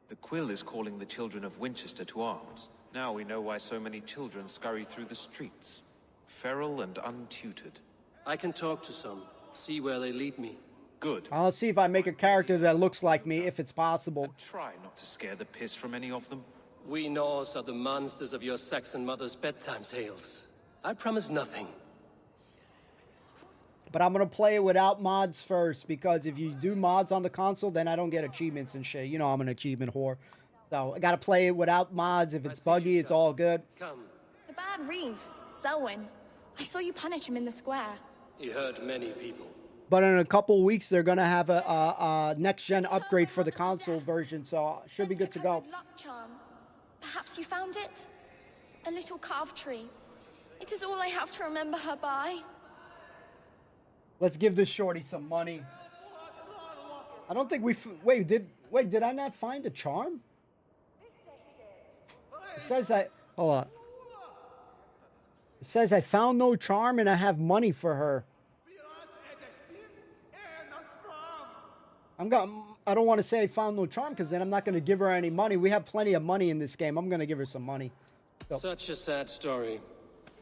The quill is calling the children of Winchester to arms. Now we know why so many children scurry through the streets. Feral and untutored. I can talk to some, see where they lead me. Good. I'll see if I make a character that looks like me, if it's possible. And try not to scare the piss from any of them. We Norse are the monsters of your Saxon mother's bedtime tales. I promise nothing. But I'm going to play it without mods first, because if you do mods on the console, then I don't get achievements and shit. You know I'm an achievement whore. So I got to play it without mods. If it's buggy, it's all good. Come. The bad Reeve, Selwyn. I saw you punish him in the square. He hurt many people. But in a couple weeks, they're going to have a next-gen upgrade for the console version, so should be good to go. Luck charm. Perhaps you found it? A little carved tree. It is all I have to remember her by. Let's give this shorty some money. I don't think we... Wait, did I not find a charm? It says I... Hold on. It says I found no charm and I have money for her. I don't want to say I found no charm because then I'm not going to give her any money. We have plenty of money in this game. I'm going to give her some money. So. Such a sad story.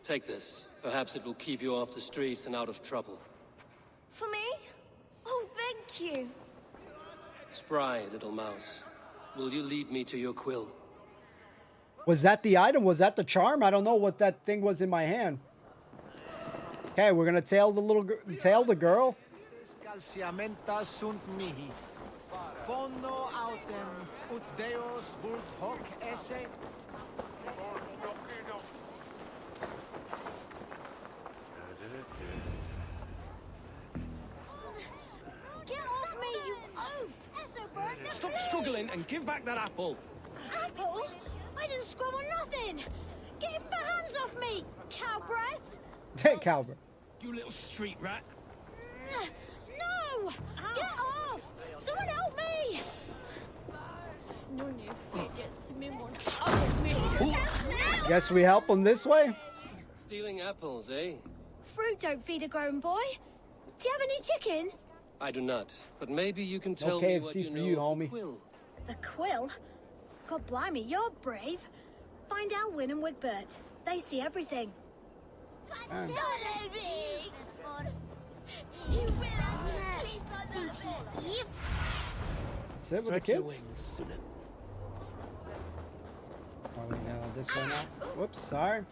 Take this. Perhaps it will keep you off the streets and out of trouble. For me? Oh, thank you. Spry, little mouse. Will you lead me to your quill? Was that the item? Was that the charm? I don't know what that thing was in my hand. Okay, we're going to tail the girl. Get off me, you oaf! Stop struggling and give back that apple. Apple? I didn't scrub on nothing! Get your fat hands off me, cow breath! Calvin. You little street rat. No! Get off! Someone help me! Guess we help him this way? Stealing apples, eh? Fruit don't feed a grown boy. Do you have any chicken? I do not, but maybe you can tell Okay, me what KFC you for know you, of the homie. quill. The quill? God blimey, you're brave. Find Alwyn and Wigbert. They see everything. Sit with the kids. Oh, no, this way now. Whoops, sorry.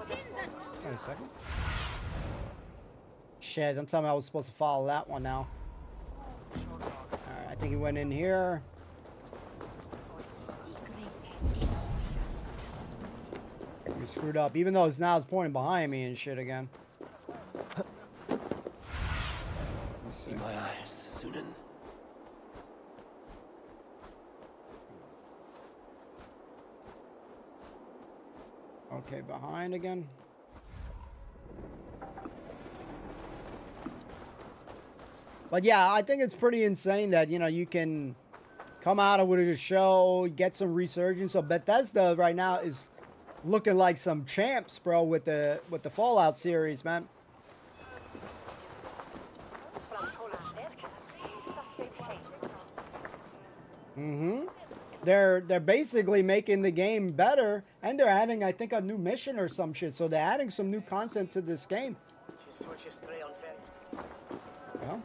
Wait a second. Shit, don't tell me I was supposed to follow that one now. Alright, I think he went in here. We screwed up, even though it's now it's pointing behind me and shit again. In my eyes, Sunan. Okay, behind again. But yeah, I think it's pretty insane that, you know, you can come out with a show, get some resurgence. So Bethesda right now is looking like some champs, bro, with the Fallout series, man. They're basically making the game better, and they're adding, I think, a new mission or some shit. So they're adding some new content to this game. Yeah.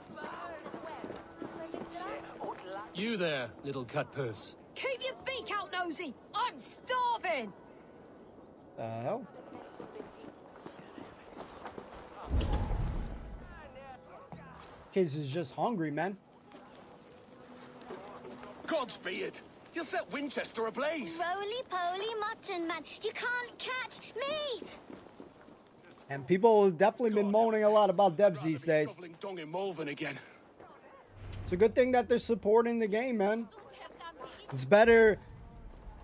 You there, little cut purse. Keep your beak out, nosy! I'm starving! The hell? Kids is just hungry, man. Godspeed! You'll set Winchester ablaze! Roly-poly mutton, man. You can't catch me! And people have definitely been moaning a lot about devs these days. Dong in Malvern again. It's a good thing that they're supporting the game, man. It's better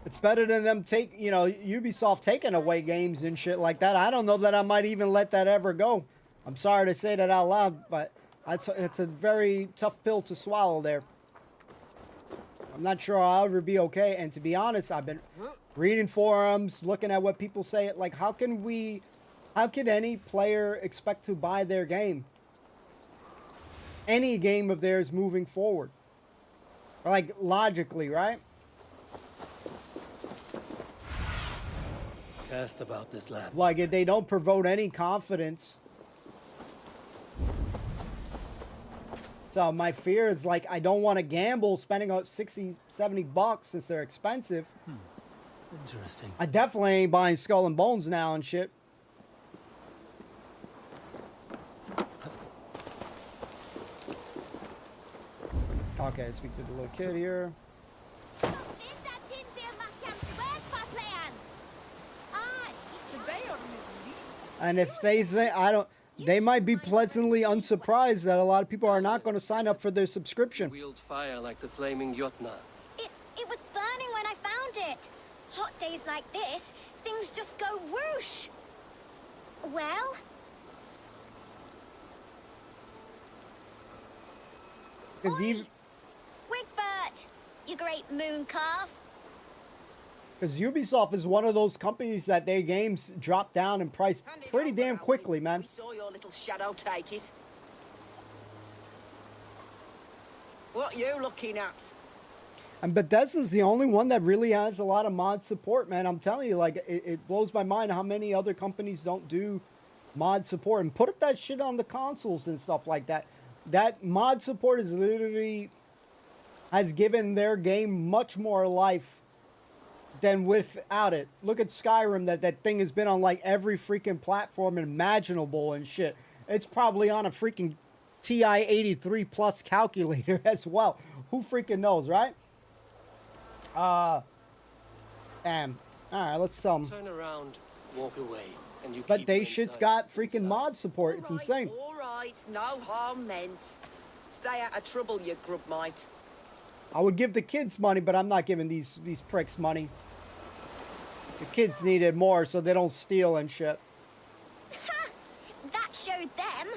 than them Ubisoft taking away games and shit like that. I don't know that I might even let that ever go. I'm sorry to say that out loud, but It's a very tough pill to swallow there. I'm not sure I'll ever be okay. And to be honest, I've been reading forums, looking at what people say. Like, how can any player expect to buy their game? Any game of theirs moving forward. Like, logically, right? Cast about this land. Like, if they don't promote any confidence. So my fear is, like, I don't want to gamble spending out 60, 70 bucks since they're expensive. Interesting. I definitely ain't buying Skull and Bones now and shit. Okay, speak to the little kid here. And if they think, they might be pleasantly unsurprised that a lot of people are not going to sign up for their subscription. Wield fire like the flaming Jotna. It was burning when I found it. Hot days like this, things just go whoosh. Well? Because Wigbert, you great moon calf. Because Ubisoft is one of those companies that their games drop down in price pretty damn quickly, man. We saw your little shadow take it. What are you looking at? And Bethesda's the only one that really has a lot of mod support, man. I'm telling you, like, it blows my mind how many other companies don't do mod support. And put that shit on the consoles and stuff like that. That mod support is literally has given their game much more life than without it. Look at Skyrim, that thing has been on like every freaking platform imaginable and shit. It's probably on a freaking TI 83 plus calculator as well. Who freaking knows, right? Damn. Alright, let's Turn around, walk away, and you but keep they me shit's inside. got freaking mod support. It's insane. All right, no harm meant. Stay out of trouble, you grub mite. I would give the kids money, but I'm not giving these pricks money. The kids needed more so they don't steal and shit. That showed them.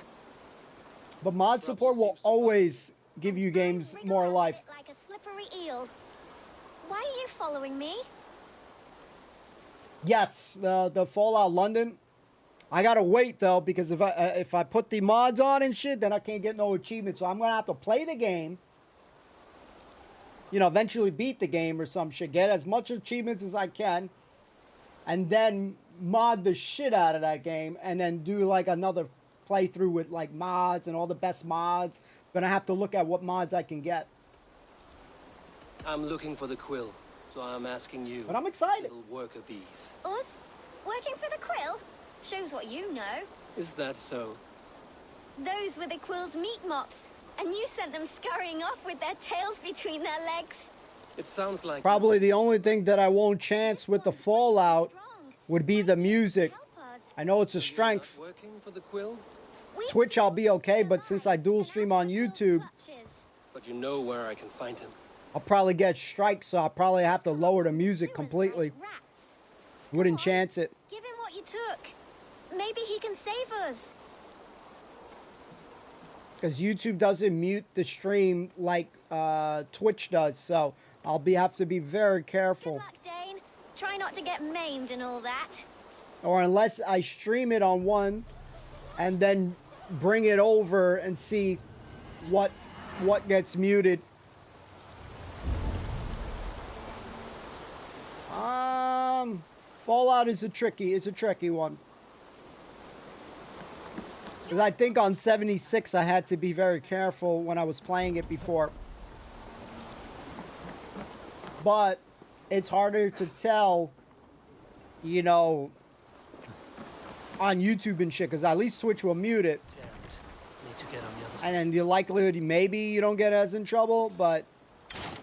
But mod support will always give you games more life. Like a slippery eel. Why are you following me? Yes, the Fallout London. I gotta wait though, because if I put the mods on and shit, then I can't get no achievements. So I'm gonna have to play the game. You know, eventually beat the game or some shit. Get as much achievements as I can. And then mod the shit out of that game. And then do like another playthrough with like mods and all the best mods. Gonna have to look at what mods I can get. I'm looking for the quill, so I'm asking you. But I'm excited. Little worker bees. Us? Working for the quill? Shows what you know. Is that so? Those were the quill's meat mops. And you sent them scurrying off with their tails between their legs. It sounds like Probably the only thing that I won't chance with the Fallout would be the music. I know it's a strength. working for the quill, Twitch I'll be okay, but since I dual stream on YouTube, but you know where I can find him. I'll probably get strikes, so I'll probably have to lower the music completely. Wouldn't chance it. Give him what you took. Maybe he can save us. Because YouTube doesn't mute the stream like Twitch does, so I'll have to be very careful. Good luck, Dane. Try not to get maimed and all that. Or unless I stream it on one and then bring it over and see what gets muted. Fallout is a tricky one. Because I think on 76 I had to be very careful when I was playing it before. But it's harder to tell, you know, on YouTube and shit, because at least Twitch will mute it. Need to get on the other side. And then the likelihood maybe you don't get as in trouble, but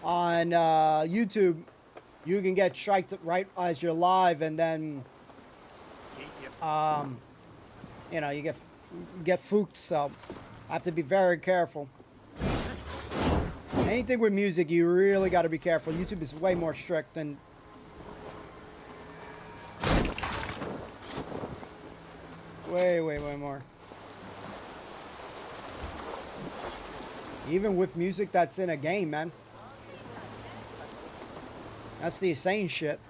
on YouTube you can get striked right as you're live, and then you know, you get fooked, so I have to be very careful. Anything with music, you really got to be careful. YouTube is way more strict than... Way more. Even with music that's in a game, man. That's the insane shit.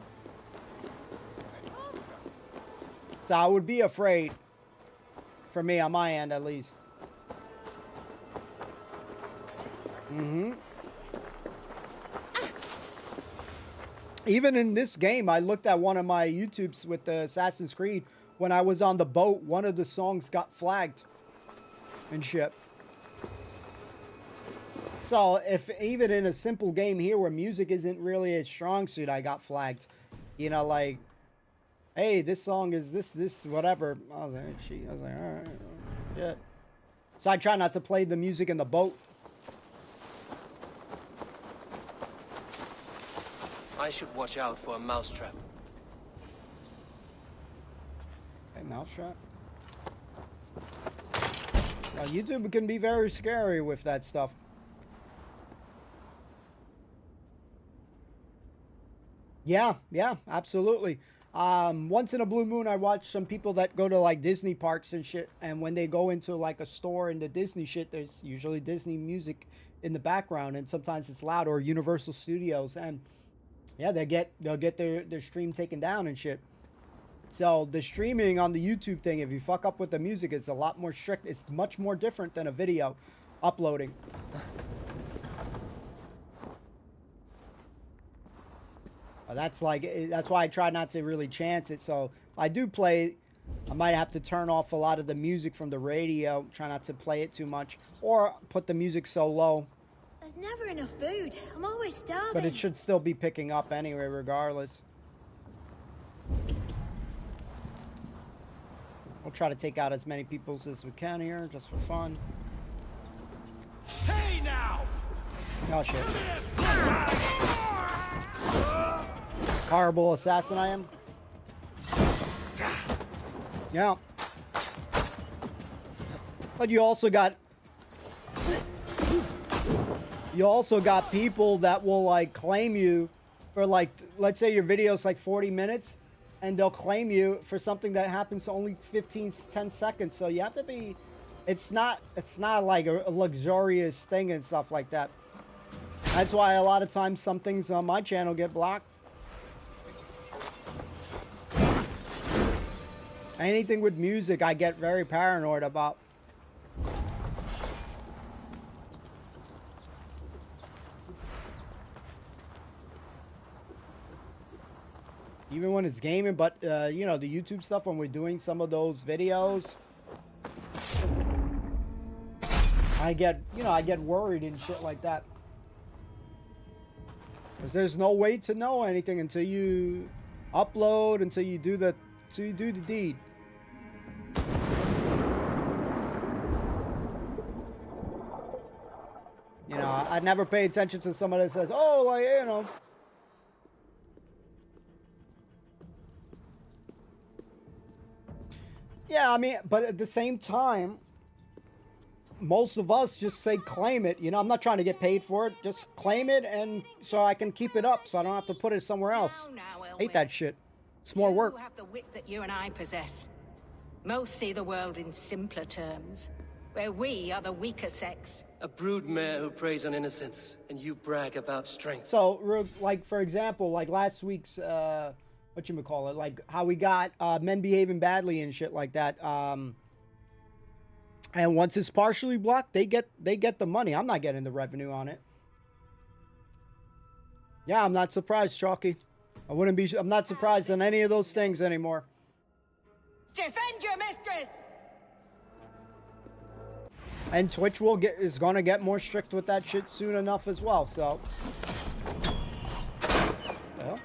So I would be afraid. For me, on my end, at least. Even in this game, I looked at one of my YouTubes with the Assassin's Creed. When I was on the boat, one of the songs got flagged. And shit. So, if even in a simple game here where music isn't really a strong suit, I got flagged. You know, like, hey, this song is this, whatever. I was like, all right, yeah. So I try not to play the music in the boat. I should watch out for a mousetrap. Hey, mousetrap. Now, YouTube can be very scary with that stuff. Yeah, absolutely. Once in a blue moon, I watch some people that go to like Disney parks and shit. And when they go into like a store in the Disney shit, there's usually Disney music in the background, and sometimes it's loud, or Universal Studios. And yeah, they'll get their stream taken down and shit. So the streaming on the YouTube thing, if you fuck up with the music, it's a lot more strict. It's much more different than a video uploading. That's why I try not to really chance it. So if I do play, I might have to turn off a lot of the music from the radio. Try not to play it too much, or put the music so low. There's never enough food. I'm always starving. But it should still be picking up anyway, regardless. We'll try to take out as many people as we can here, just for fun. Hey now! Oh shit. Horrible assassin I am. Yeah. But you also got people that will like claim you for like, let's say your video's like 40 minutes and they'll claim you for something that happens only 10 seconds. So you have to be, it's not like a luxurious thing and stuff like that. That's why a lot of times some things on my channel get blocked. Anything with music, I get very paranoid about. Even when it's gaming, but you know, the YouTube stuff, when we're doing some of those videos, I get worried and shit like that. Because there's no way to know anything until you upload, until you do the deed. You know, I never pay attention to somebody that says, oh, like, you know. Yeah, I mean, but at the same time, most of us just say claim it. You know, I'm not trying to get paid for it. Just claim it, and so I can keep it up, so I don't have to put it somewhere else. Hate that shit. It's more work. You have the wit that you and I possess. Most see the world in simpler terms, where we are the weaker sex. A broodmare who preys on innocence, and you brag about strength. So, like, for example, like last week's, whatchamacallit, like how we got men behaving badly and shit like that. And once it's partially blocked, they get the money. I'm not getting the revenue on it. Yeah, I'm not surprised, Chalky. I'm not surprised on any of those things anymore. Defend your mistress! And Twitch is gonna get more strict with that shit soon enough as well, so. Well.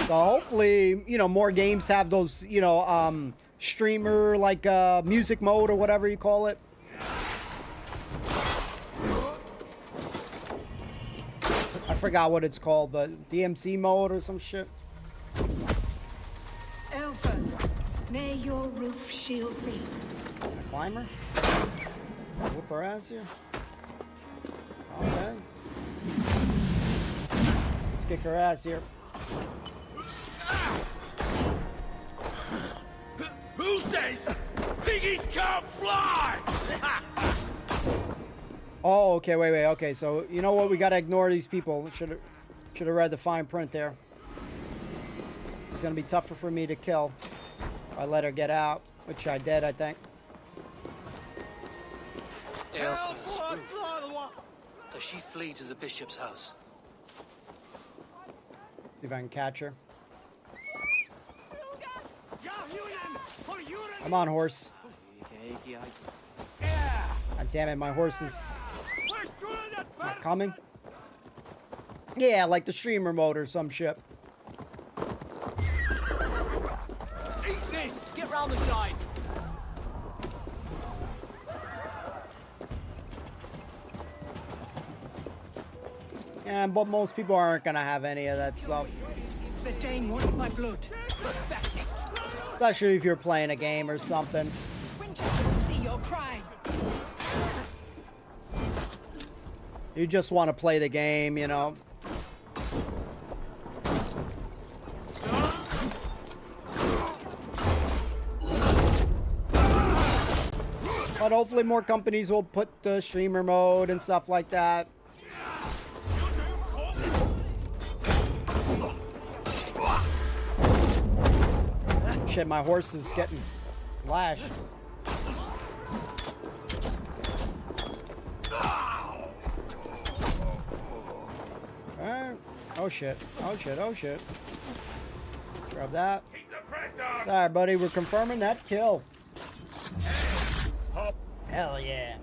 So hopefully, you know, more games have those, you know, streamer, like, music mode or whatever you call it. I forgot what it's called, but DMC mode or some shit. May your roof shield me. Climber? Whoop her ass here. Okay. Let's kick her ass here. Who says piggies can't fly? Oh, okay, wait. Okay, so you know what? We gotta ignore these people. Should have read the fine print there. It's gonna be tougher for me to kill if I let her get out, which I did, I think. Does she flee to the bishop's house? See if I can catch her. Come on, horse. God damn it, my horse is not coming. Yeah, like the streamer mode or some shit. Eat this! Get round the side! Yeah, but most people aren't gonna have any of that stuff. The Dane wants my blood. Especially if you're playing a game or something. Winchester will see your crime. You just want to play the game, you know. But hopefully more companies will put the streamer mode and stuff like that. Shit, my horse is getting lashed. Alright. Oh shit. Oh shit. Oh shit. Grab that. Alright, buddy. We're confirming that kill. Hell yeah.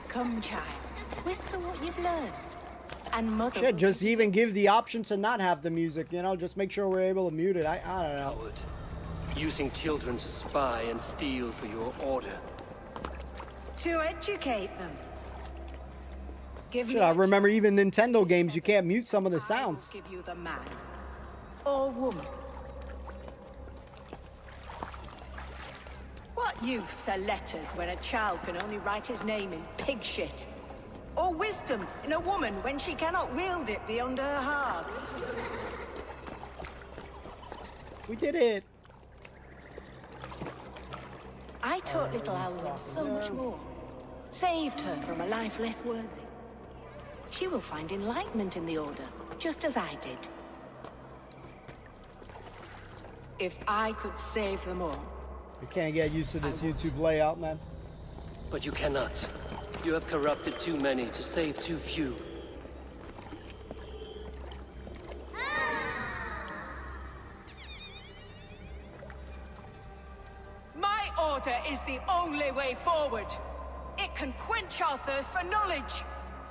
Come, child. Whisper what you've learned. And mother. Shit, just even give the option to not have the music, you know? Just make sure we're able to mute it. I don't know. Coward. Using children to spy and steal for your order. To educate them. Give Shit, me I remember even Nintendo games, you can't mute some of the sounds. give you the man. Or woman. What use are letters when a child can only write his name in pig shit? Or wisdom in a woman when she cannot wield it beyond her heart? We did it. I taught little Alwyn so much more. Saved her from a life less worthy. She will find enlightenment in the Order, just as I did. If I could save them all. You can't get used to this YouTube layout, man. But you cannot. You have corrupted too many to save too few. My order is the only way forward. It can quench our thirst for knowledge.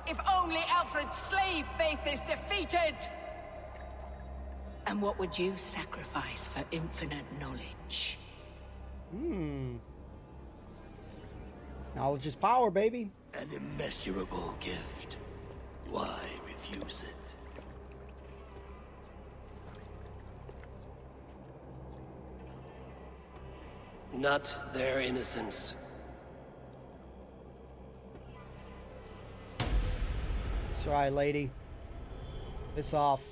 If only Alfred's slave faith is defeated. And what would you sacrifice for infinite knowledge? Knowledge is power, baby. An immeasurable gift. Why refuse it? Not their innocence. That's right, lady. It's off.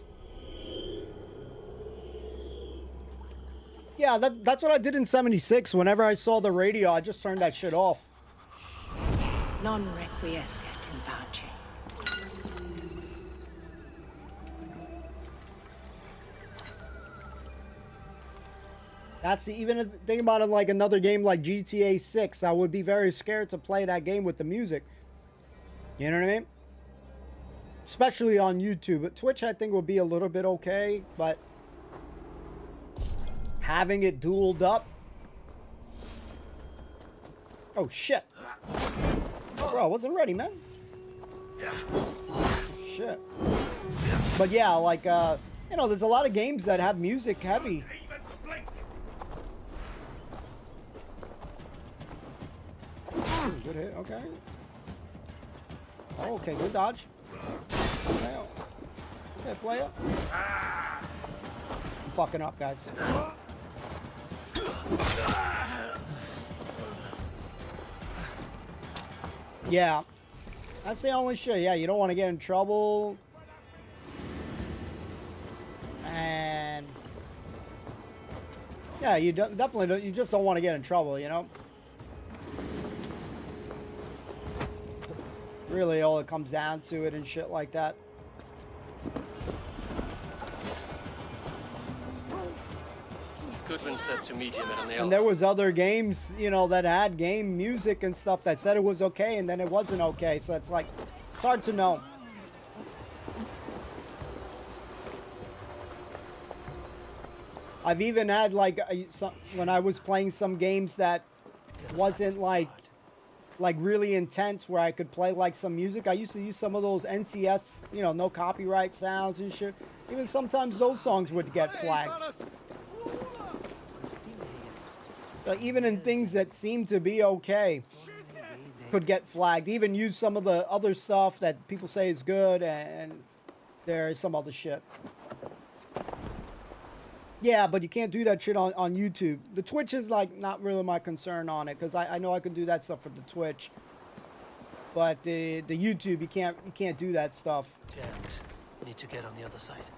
Yeah, that's what I did in 76. Whenever I saw the radio, I just turned that shit off. Non requiescat in pace. That's even think about it like another game like GTA 6. I would be very scared to play that game with the music. You know what I mean? Especially on YouTube. But Twitch, I think, will be a little bit okay. But having it dueled up. Oh, shit. Bro, I wasn't ready, man. Shit. But yeah, like, you know, there's a lot of games that have music heavy. Good hit, okay. Oh, okay, good dodge. Okay, okay, player. I'm fucking up, guys. Yeah. That's the only shit. Yeah, you don't want to get in trouble. And Yeah, you definitely don't. You just don't want to get in trouble, you know. Really, all it comes down to it and shit like that. Goodwin said to meet him at an ale. And there was other games, you know, that had game music and stuff that said it was okay, and then it wasn't okay. So it's like, it's hard to know. I've even had like when I was playing some games that wasn't like really intense, where I could play like some music. I used to use some of those NCS, you know, no copyright sounds and shit. Even sometimes those songs would get flagged. So even in things that seem to be okay, could get flagged. Even use some of the other stuff that people say is good, and there's some other shit. Yeah, but you can't do that shit on YouTube. The Twitch is like not really my concern on it, because I know I can do that stuff for the Twitch. But the YouTube, you can't do that stuff. Can't. Need to get on the other side.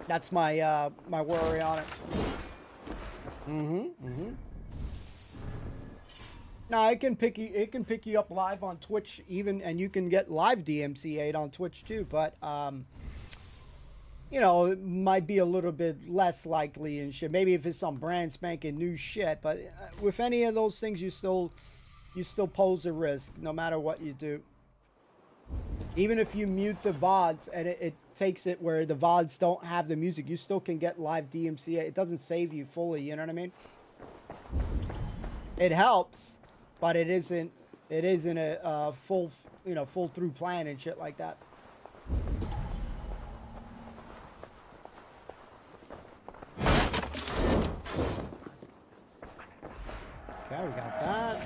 That's my my worry on it. Now it can pick you up live on Twitch even, and you can get live DMCA'd on Twitch too. But you know, it might be a little bit less likely and shit. Maybe if it's some brand spanking new shit. But with any of those things, you still pose a risk no matter what you do. Even if you mute the VODs and it takes it where the VODs don't have the music, you still can get live DMCA. It doesn't save you fully, you know what I mean? It helps, but it isn't a full, you know, full through plan and shit like that. Okay, we got that.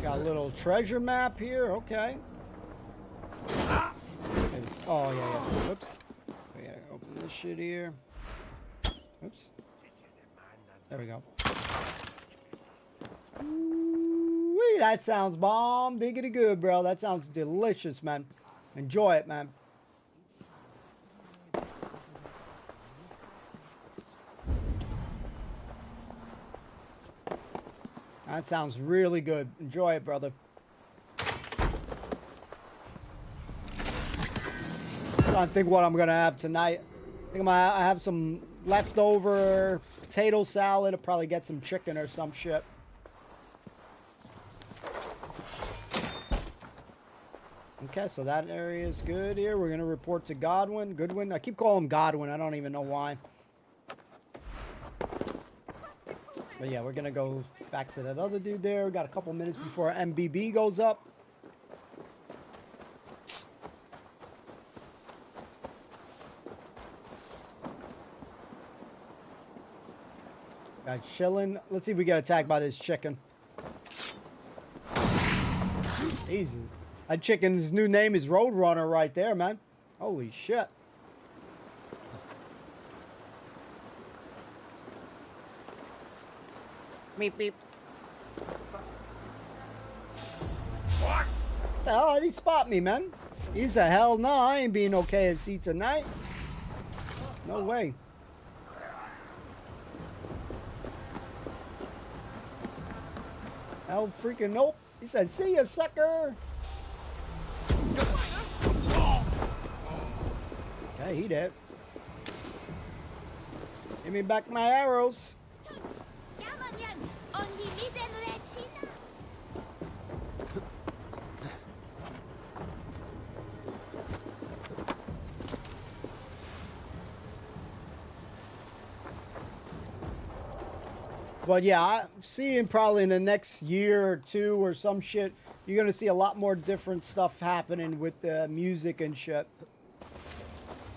Got a little treasure map here. Okay. Oh, yeah. Whoops. We gotta open this shit here. Oops. There we go. Ooh, that sounds bomb diggity good, bro. That sounds delicious, man. Enjoy it, man. That sounds really good. Enjoy it, brother. I'm trying to think what I'm gonna have tonight. I think I have some leftover potato salad. I'll probably get some chicken or some shit. Okay, so that area is good here. We're gonna report to Goodwin. I keep calling him Godwin. I don't even know why. But yeah, we're gonna go back to that other dude there. We got a couple minutes before MBB goes up. Guys chilling. Let's see if we get attacked by this chicken. Easy. That chicken's new name is Roadrunner right there, man. Holy shit. Beep, beep. What? The hell did he spot me, man? He said, hell no, I ain't being no KFC tonight. No way. Hell freaking nope. He said, see ya, sucker. Okay, he did. Give me back my arrows. But yeah, I'm seeing probably in the next year or two or some shit, you're going to see a lot more different stuff happening with the music and shit.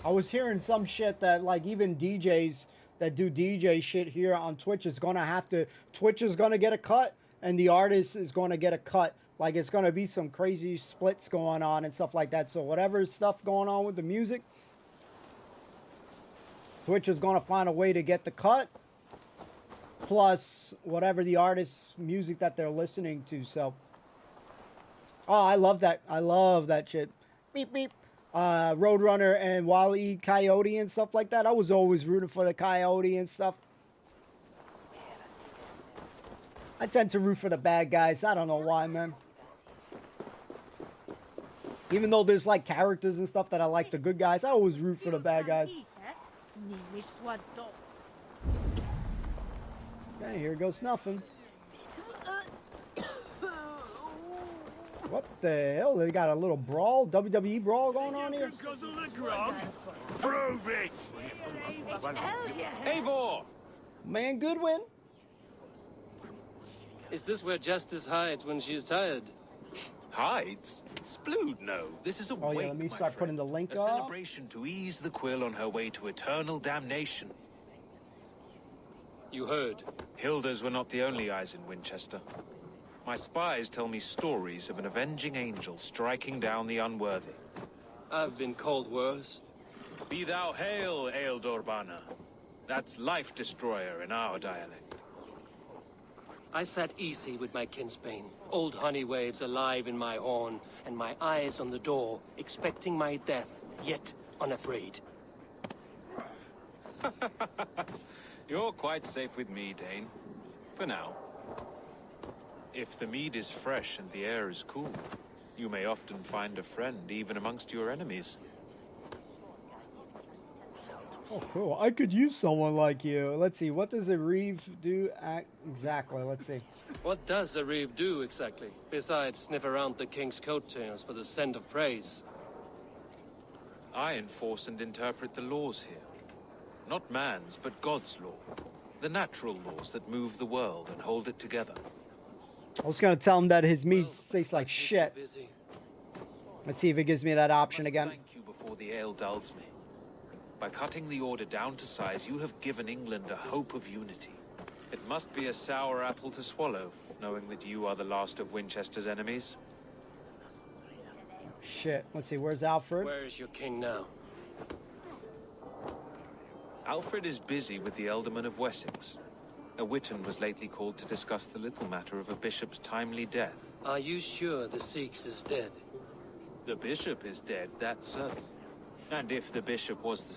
I was hearing some shit that like even DJs that do DJ shit here on Twitch is going to have to, Twitch is going to get a cut and the artist is going to get a cut. Like it's going to be some crazy splits going on and stuff like that. So whatever stuff going on with the music, Twitch is going to find a way to get the cut. Plus whatever the artist's music that they're listening to. So, oh, I love that. I love that shit. Beep, beep. Roadrunner and Wile E. Coyote and stuff like that. I was always rooting for the Coyote and stuff. I tend to root for the bad guys. I don't know why, man. Even though there's like characters and stuff that I like the good guys, I always root for the bad guys. Okay, here goes nothing. What the hell? They got a little brawl, WWE brawl going on here? Prove it! Eivor! Man, Goodwin. Is this where Justice hides when she's tired? Hides? Splood, no. This is a Oh, wake, yeah, let me my start friend. putting the link A up. celebration to ease the quill on her way to eternal damnation. You heard. Hilda's were not the only eyes in Winchester. My spies tell me stories of an avenging angel striking down the unworthy. I've been called worse. Be thou hail, Ealdor Bana. That's life destroyer in our dialect. I sat easy with my kinsbane, old honey waves alive in my horn, and my eyes on the door, expecting my death, yet unafraid. You're quite safe with me, Dane. For now. If the mead is fresh and the air is cool, you may often find a friend even amongst your enemies. Oh, cool. I could use someone like you. Let's see. What does a reeve do exactly? Let's see. What does a reeve do exactly, besides sniff around the king's coattails for the scent of praise? I enforce and interpret the laws here. Not man's, but God's law. The natural laws that move the world and hold it together. I was going to tell him that his meat tastes like shit. Busy. Let's see if it gives me that option again. Thank you before the ale dulls me. By cutting the order down to size, you have given England a hope of unity. It must be a sour apple to swallow, knowing that you are the last of Winchester's enemies. Shit. Let's see. Where's Alfred? Where is your king now? Alfred is busy with the Ealdorman of Wessex. A Witan was lately called to discuss the little matter of a bishop's timely death. Are you sure the Sikhs is dead? The bishop is dead, that's certain. And if the bishop was the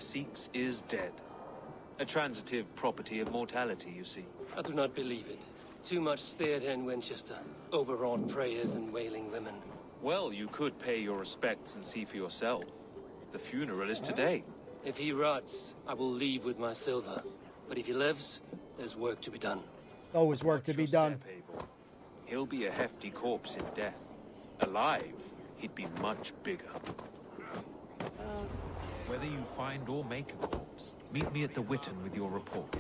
Sikhs is dead. A transitive property of mortality, you see. I do not believe it. Too much theatre in Winchester. Overwrought prayers and wailing women. Well, you could pay your respects and see for yourself. The funeral is today. If he rots, I will leave with my silver. But if he lives, there's work to be done. Always work to be done. He'll be a hefty corpse in death. Alive, he'd be much bigger. Whether you find or make a corpse, meet me at the Witan with your report.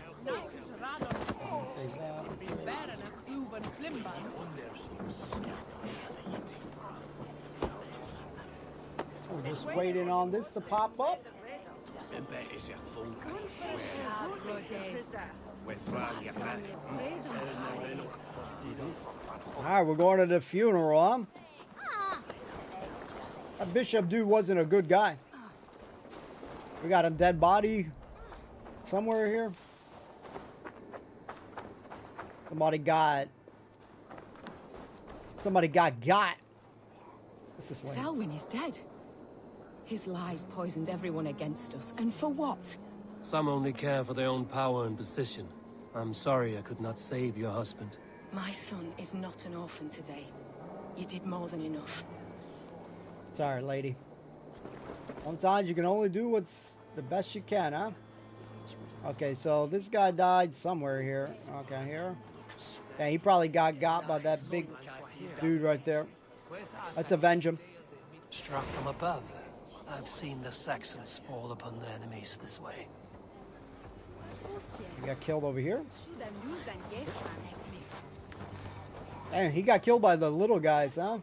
We're just waiting on this to pop up. Alright, we're going to the funeral, huh? That bishop dude wasn't a good guy. We got a dead body somewhere here. Somebody got got. What's this lane? Selwyn is dead. His lies poisoned everyone against us, and for what? Some only care for their own power and position. I'm sorry I could not save your husband. My son is not an orphan today. You did more than enough. Sorry, lady. Sometimes you can only do what's the best you can, huh? Okay, so this guy died somewhere here. Okay, here. Yeah, he probably got by that big dude right there. Let's avenge him. Struck from above. I've seen the Saxons fall upon their enemies this way. He got killed over here. Dang, he got killed by the little guys, huh?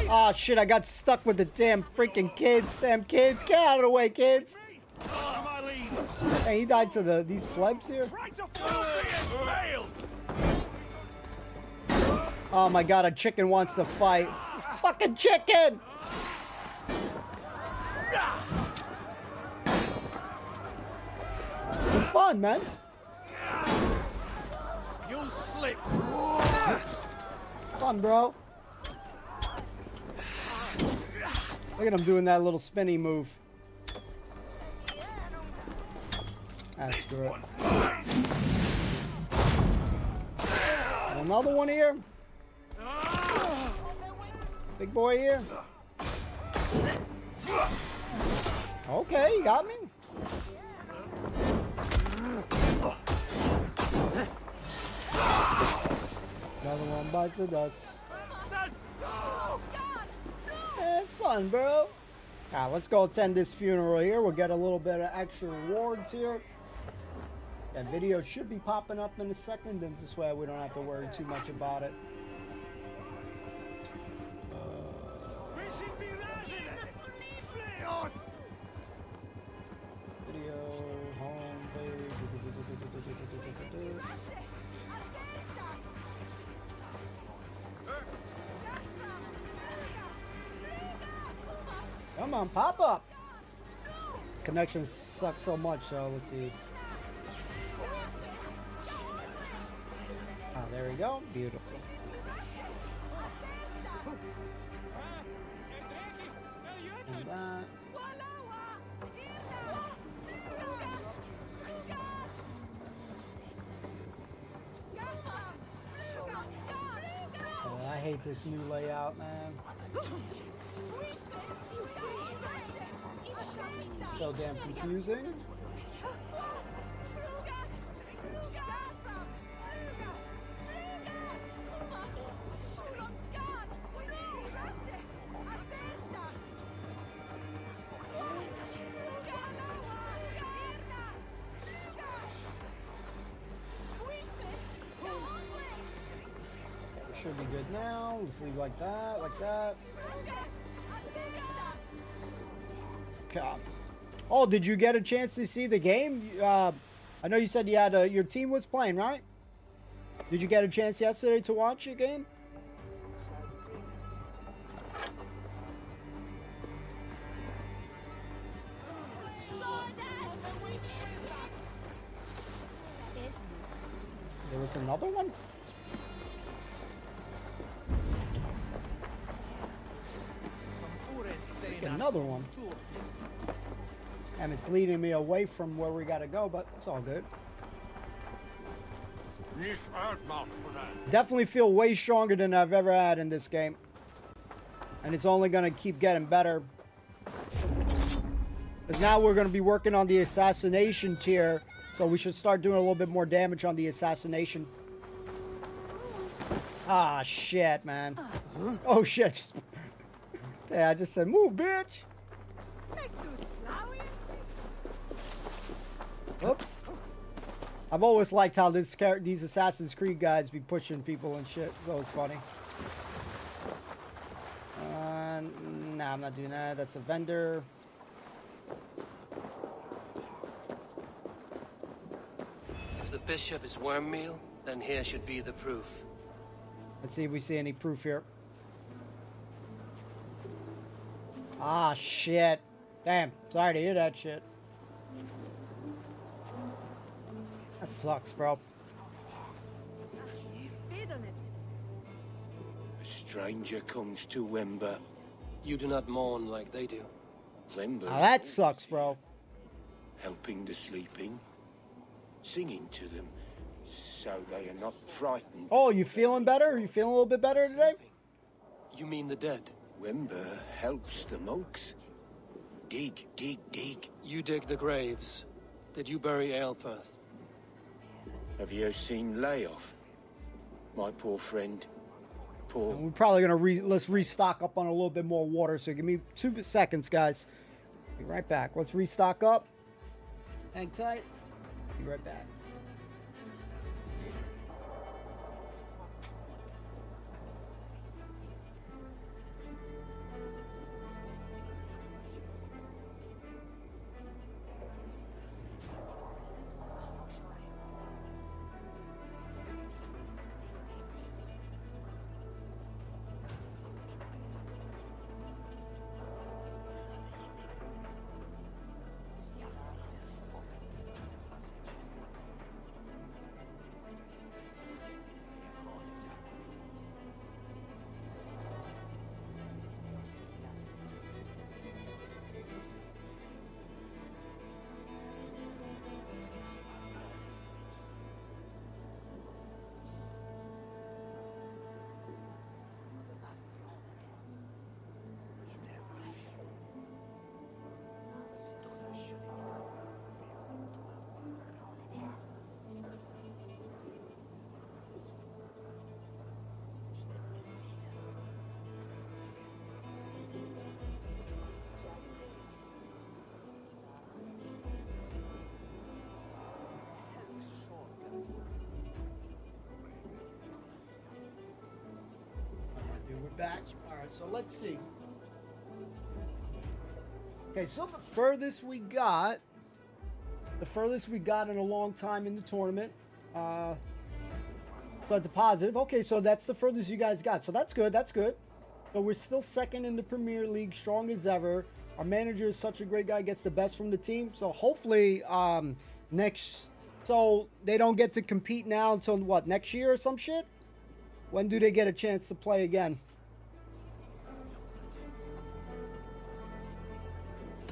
Oh shit, I got stuck with the damn freaking kids. Damn kids, get out of the way, kids. Hey, he died to these plebs here. Oh my god, a chicken wants to fight. Fucking chicken! It's fun, man. You'll slip. Fun, bro. Look at him doing that little spinny move. That's good. Another one here. Big boy here. Okay, you got me. Another one bites the dust. It's fun, bro. Alright, let's go attend this funeral here. We'll get a little bit of extra rewards here. That video should be popping up in a second, and this way we don't have to worry too much about it. Video, home page. Come on, pop up. Connections suck so much, so let's see. Oh, there we go. Beautiful. And that. Oh, I hate this new layout, man. So damn confusing. Should be good now. Let's leave like that, like that. Okay. Oh, did you get a chance to see the game? I know you said you had your team was playing, right? Did you get a chance yesterday to watch your game? There was another one? Another one. And it's leading me away from where we gotta go, but it's all good. Definitely feel way stronger than I've ever had in this game. And it's only gonna keep getting better. Because now we're gonna be working on the assassination tier, so we should start doing a little bit more damage on the assassination. Ah, shit, man. Oh, shit. Yeah, I just said, move, bitch. Oops. I've always liked how these Assassin's Creed guys be pushing people and shit. It's always funny. Nah, I'm not doing that. That's a vendor. If the bishop is worm meal, then here should be the proof. Let's see if we see any proof here. Ah, shit. Damn. Sorry to hear that shit. That sucks, bro. A stranger comes to Wemba. You do not mourn like they do. Wemba. Now that sucks, bro. Helping the sleeping. Singing to them so they are not frightened. Oh, you feeling better? You feeling a little bit better today? You mean the dead? Wemba helps the monks. Dig, dig, dig. You dig the graves. Did you bury Aelfirth? Have you seen Layoff? My poor friend. Poor. And we're probably gonna let's restock up on a little bit more water. So give me 2 seconds, guys. Be right back. Let's restock up. Hang tight. Be right back. back. All right, so let's see. Okay, so the furthest we got in a long time in the tournament. So it's a positive. Okay, so that's the furthest you guys got. So that's good. That's good. So we're still second in the Premier League, strong as ever. Our manager is such a great guy, gets the best from the team. So hopefully so they don't get to compete now until what, next year or some shit? When do they get a chance to play again?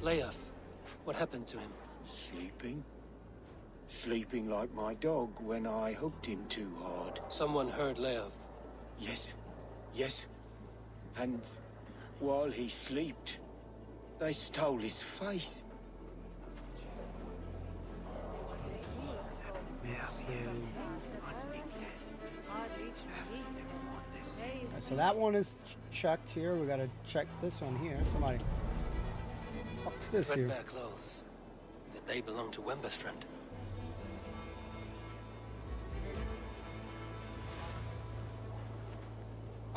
Leof, what happened to him? Sleeping? Sleeping like my dog when I hooked him too hard. Someone heard Leof. Yes, yes. And while he slept, they stole his face. So that one is checked here. We gotta check this one here. Somebody. What's this here? Threadbare clothes. Did they belong to Wemberstrand?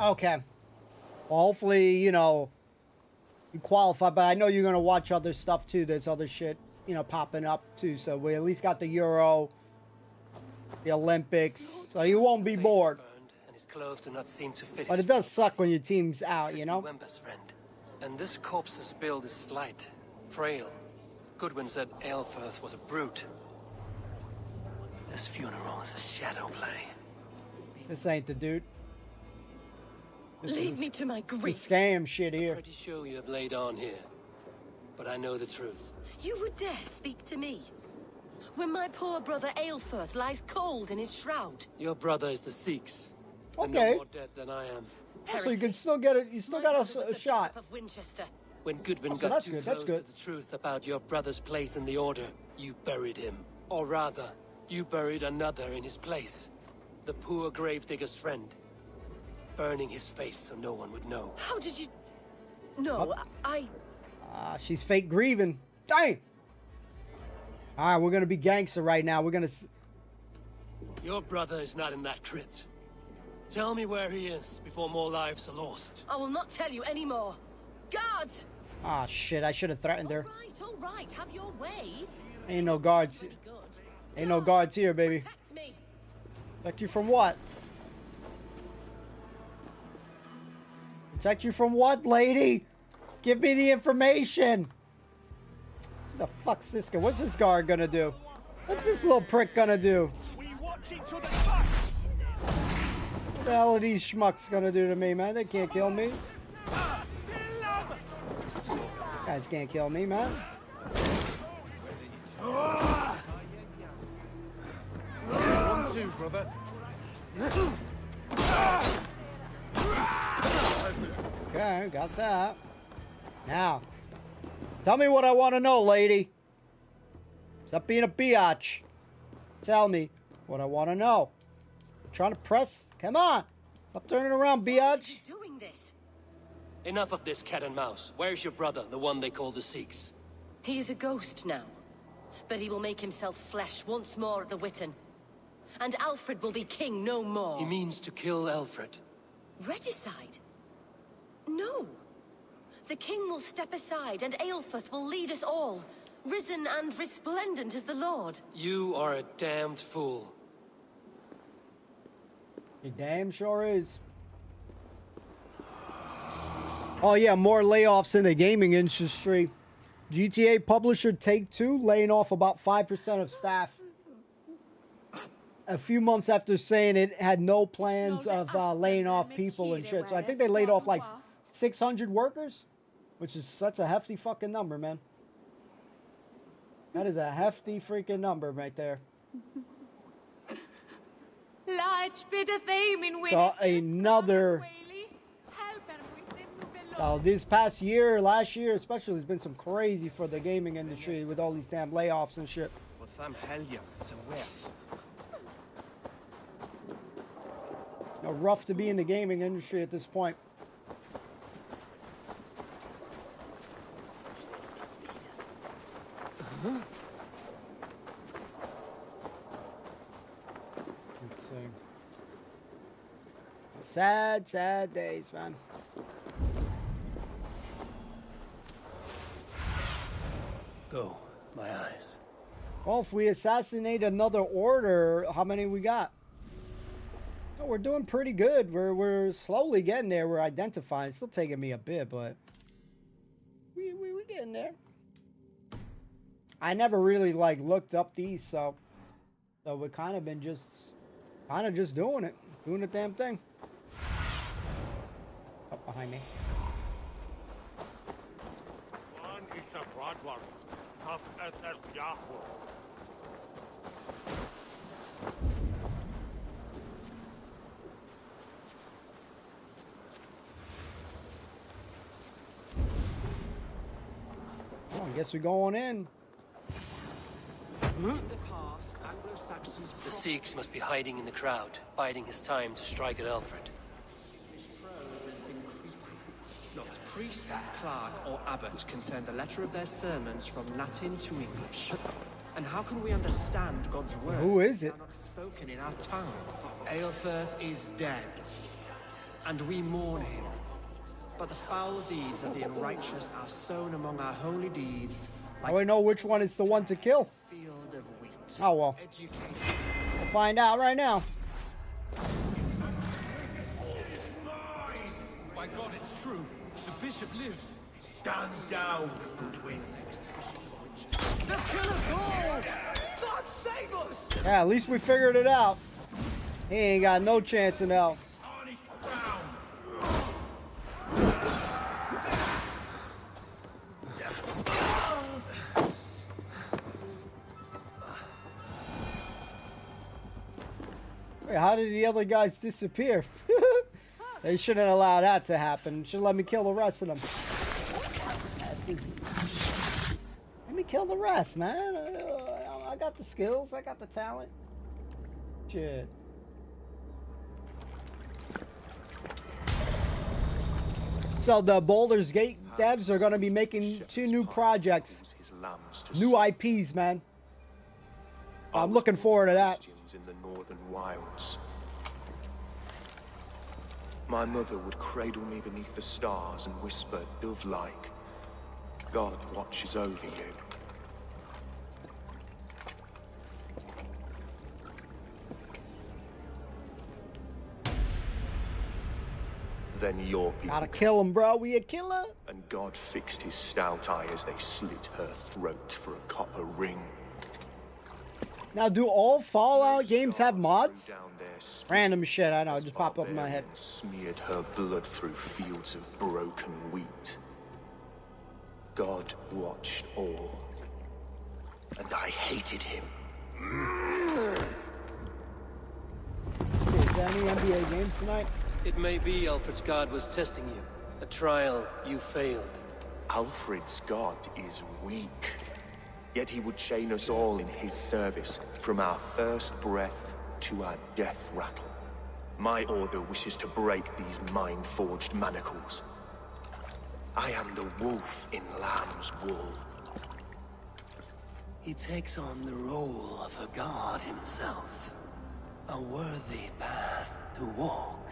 Okay. Well, hopefully, you know, you qualify, but I know you're gonna watch other stuff too. There's other shit, you know, popping up too. So we at least got the Euro, the Olympics, so you won't be bored. And his clothes do not seem to fit. But it does suck when your team's out, you know. Wemberstrand. And this corpse's build is slight, frail. Goodwin said Aelfirth was a brute. This funeral is a shadow play. This ain't the dude. Lead me to my grief. Scam shit here. I'm pretty sure you have laid on here, but I know the truth. You would dare speak to me when my poor brother Aelfirth lies cold in his shroud. Your brother is the Sikhs. And Okay. no more dead than I am. So you can still get it. You still got a shot. Of Winchester. When Goodwin so got that's too good, close that's good. to the truth about your brother's place in the Order, you buried him. Or rather, you buried another in his place. The poor gravedigger's friend. Burning his face so no one would know. How did you... No, She's fake grieving. Dang! Alright, we're gonna be gangster right now. We're gonna... Your brother is not in that crypt. Tell me where he is before more lives are lost. I will not tell you anymore. Guards! Ah, shit. I should have threatened her. All right, have your way. Ain't no guards. Ain't no guards here, baby. Protect me. Protect you from what? Protect you from what, lady? Give me the information. What the fuck's this guy? What's this guard gonna do? What's this little prick gonna do? What the hell are these schmucks gonna do to me, man? They can't kill me. Guys can't kill me, man. 1-2, brother. Okay, got that. Now, tell me what I want to know, lady. Stop being a biatch. Tell me what I want to know. I'm trying to press. Come on. Stop turning around, biatch. Doing this. Enough of this cat and mouse. Where's your brother, the one they call the Sikhs? He is a ghost now. But he will make himself flesh once more at the Witten. And Alfred will be king no more. He means to kill Alfred. Regicide? No. The king will step aside and Aelfirth will lead us all. Risen and resplendent as the Lord. You are a damned fool. He damn sure is. Oh yeah, more layoffs in the gaming industry. GTA publisher Take-Two laying off about 5% of staff. A few months after saying it had no plans of laying off people and shit. So I think they laid off like 600 workers, which is such a hefty fucking number, man. That is a hefty freaking number right there. So another... Oh, this past year, last year especially, has been some crazy for the gaming industry with all these damn layoffs and shit. You know, rough to be in the gaming industry at this point. Let's see. Sad, sad days, man. Well, if we assassinate another order, how many we got? Oh, we're doing pretty good. We're slowly getting there. We're identifying. It's still taking me a bit, but we getting there. I never really like looked up these, so we've kind of been just doing it, doing the damn thing. Up behind me. Oh, I guess we're going in. The Sikhs must be hiding in the crowd, biding his time to strike at Alfred. Not priest, clerk, or abbot can turn the letter of their sermons from Latin to English. And how can we understand God's word? Who is it? Not spoken in our tongue. Aelfirth is dead, and we mourn him. But the foul deeds of the unrighteous are sown among our holy deeds. Like I know which one is the one to kill. Field of wheat. Oh well. We'll find out right now. My God, it's true. The bishop lives. Stand down, Goodwin. They'll kill us all! God save us! Yeah, at least we figured it out. He ain't got no chance in hell. Wait, how did the other guys disappear? They shouldn't allow that to happen. Should let me kill the rest of them. Let me kill the rest, man. I got the skills. I got the talent. Shit. So the Baldur's Gate devs are going to be making 2 new projects. New IPs, man. I'm looking forward to that. In the northern wilds. My mother would cradle me beneath the stars and whisper dove-like, God watches over you. Then your people gotta kill him, bro. We a killer. And God fixed his stout eye as they slit her throat for a copper ring. Now, do all Fallout games have mods? Random shit, I know, just pop up in my head. Smeared her blood through fields of broken wheat. God watched all, and I hated him. Is there any NBA games tonight? It may be Alfred's god was testing you. A trial you failed. Alfred's god is weak. Yet he would chain us all in his service, from our first breath to our death rattle. My order wishes to break these mind-forged manacles. I am the wolf in lamb's wool. He takes on the role of a god himself. A worthy path to walk.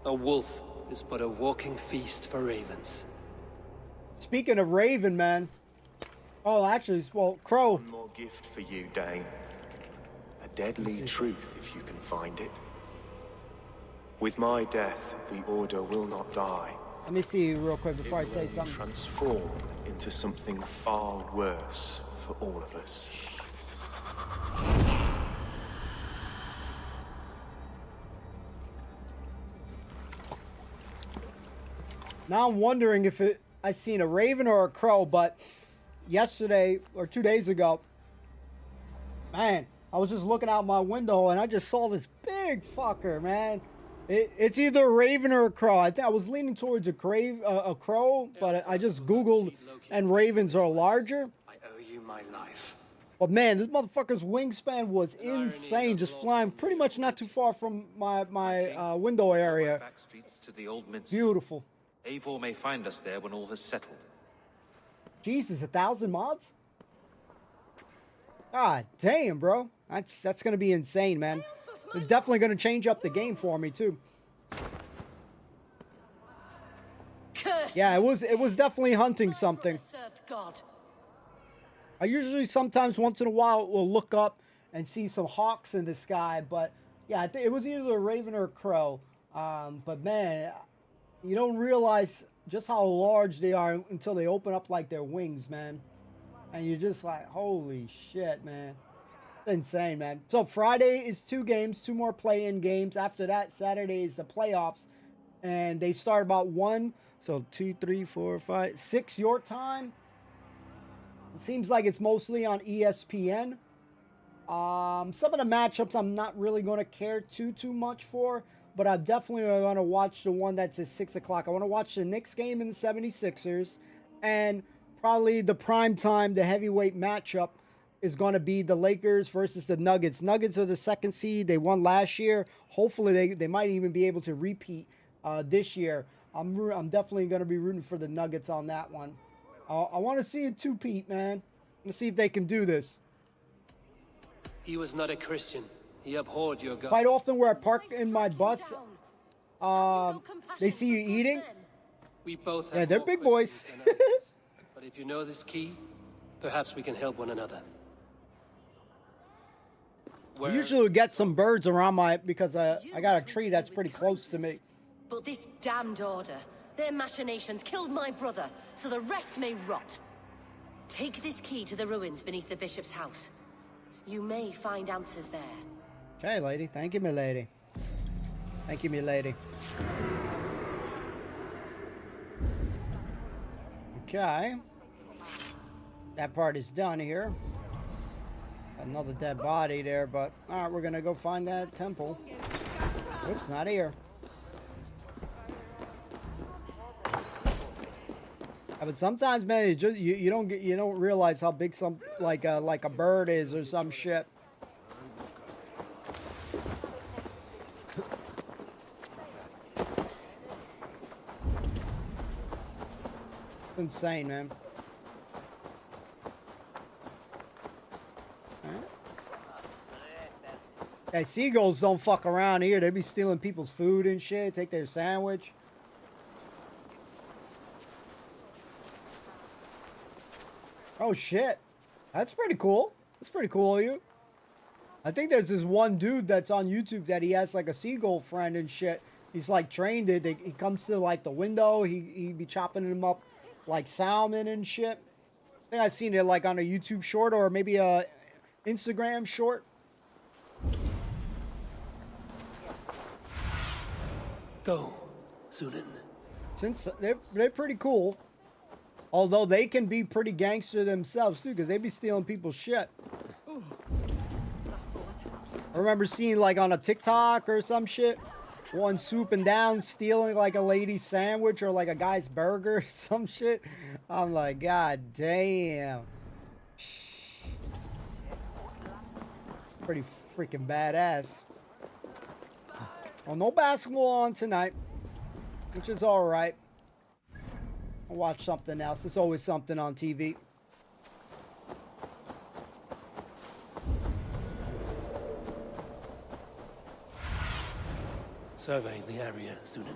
A wolf is but a walking feast for ravens. Speaking of Raven, man. Oh, actually, well, Crow. One more gift for you, Dane. A deadly truth, if you can find it. With my death, the Order will not die. Let me see real quick before I say something. Transform into something far worse for all of us. Now I'm wondering if I seen a raven or a crow, but yesterday or 2 days ago, man, I was just looking out my window and I just saw this big fucker, man. It's either a raven or a crow. I think I was leaning towards a crow, but I just Googled and ravens are larger. I owe you my life. But man, this motherfucker's wingspan was insane, just flying pretty much not too far from my window area. Back streets to the old minster. Beautiful. Eivor may find us there when all has settled. Jesus, 1,000 mods? God damn, bro. That's gonna be insane, man. It's definitely gonna change up the game for me too. Yeah, it was definitely hunting something. I usually sometimes once in a while will look up and see some hawks in the sky, but yeah, it was either a raven or a crow. But man, you don't realize just how large they are until they open up like their wings, man. And you're just like, holy shit, man. It's insane, man. So Friday is 2 games, 2 more play-in games. After that, Saturday is the playoffs. And they start about 1. So 2, 3, 4, 5, 6 your time. It seems like it's mostly on ESPN. Some of the matchups I'm not really going to care too much for. But I'm definitely going to watch the one that's at 6 o'clock. I want to watch the Knicks game in the 76ers. And probably the prime time, the heavyweight matchup is going to be the Lakers versus the Nuggets. Nuggets are the 2nd seed. They won last year. Hopefully they might even be able to repeat this year. I'm definitely going to be rooting for the Nuggets on that one. I want to see a two-peat, man. Let's see if they can do this. He was not a Christian. He abhorred your God. Quite often where I park in my bus, they see you eating. We both have yeah, they're more big boys. But if you know this key, perhaps we can help one another. I usually get some birds around because I got a tree that's pretty close to me. But this damned order, their machinations killed my brother, so the rest may rot. Take this key to the ruins beneath the bishop's house. You may find answers there. Okay, lady. Thank you, my lady. Thank you, my lady. Okay. That part is done here. Another dead body there, but alright, we're gonna go find that temple. Oops, not here. But sometimes, man, it's just you don't realize how big some like a bird is or some shit. It's insane, man. Hey, seagulls don't fuck around here. They be stealing people's food and shit. Take their sandwich. Oh shit, that's pretty cool. That's pretty cool of you. I think there's this one dude that's on YouTube that he has like a seagull friend and shit. He's like trained it. He comes to like the window. He be chopping them up like salmon and shit. I think I've seen it like on a YouTube short or maybe a Instagram short. Go, Sunan. Since they're pretty cool. Although they can be pretty gangster themselves too, because they be stealing people's shit. I remember seeing like on a TikTok or some shit, one swooping down, stealing like a lady's sandwich or like a guy's burger or some shit. I'm like, God damn. Pretty freaking badass. Well, no basketball on tonight, which is all right. I'll watch something else. There's always something on TV. Survey the area, Sunan.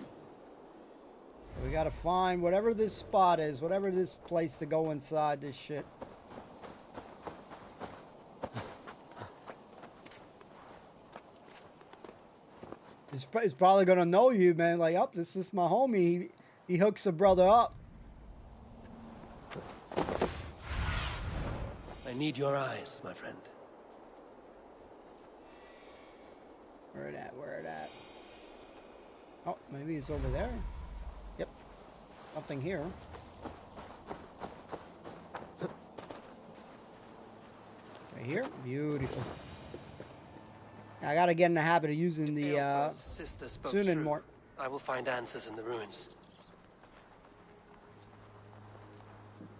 We gotta find whatever this spot is, whatever this place to go inside this shit. He's probably gonna know you, man. Like, oh, this is my homie. He hooks a brother up. I need your eyes, my friend. Where it at? Where it at? Oh, maybe it's over there. Yep. Something here. Right here. Beautiful. I gotta get in the habit of using the sister spoke Sunan true. more. I will find answers in the ruins.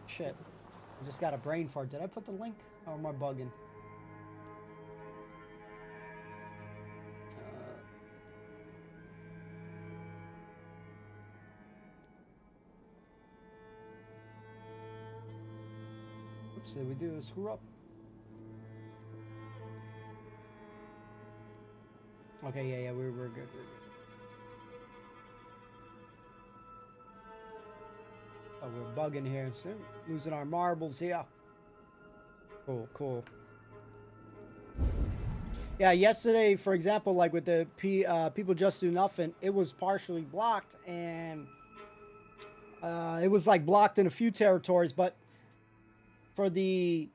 Shit. I just got a brain fart. Did I put the link? Or am I bugging? Oops, did we do a screw up? Okay, yeah, we're good, we're good. Oh, we're bugging here, so losing our marbles here. Cool, cool. Yeah, yesterday, for example, like with the People Just Do Nothing, it was partially blocked, and it was like blocked in a few territories, but for the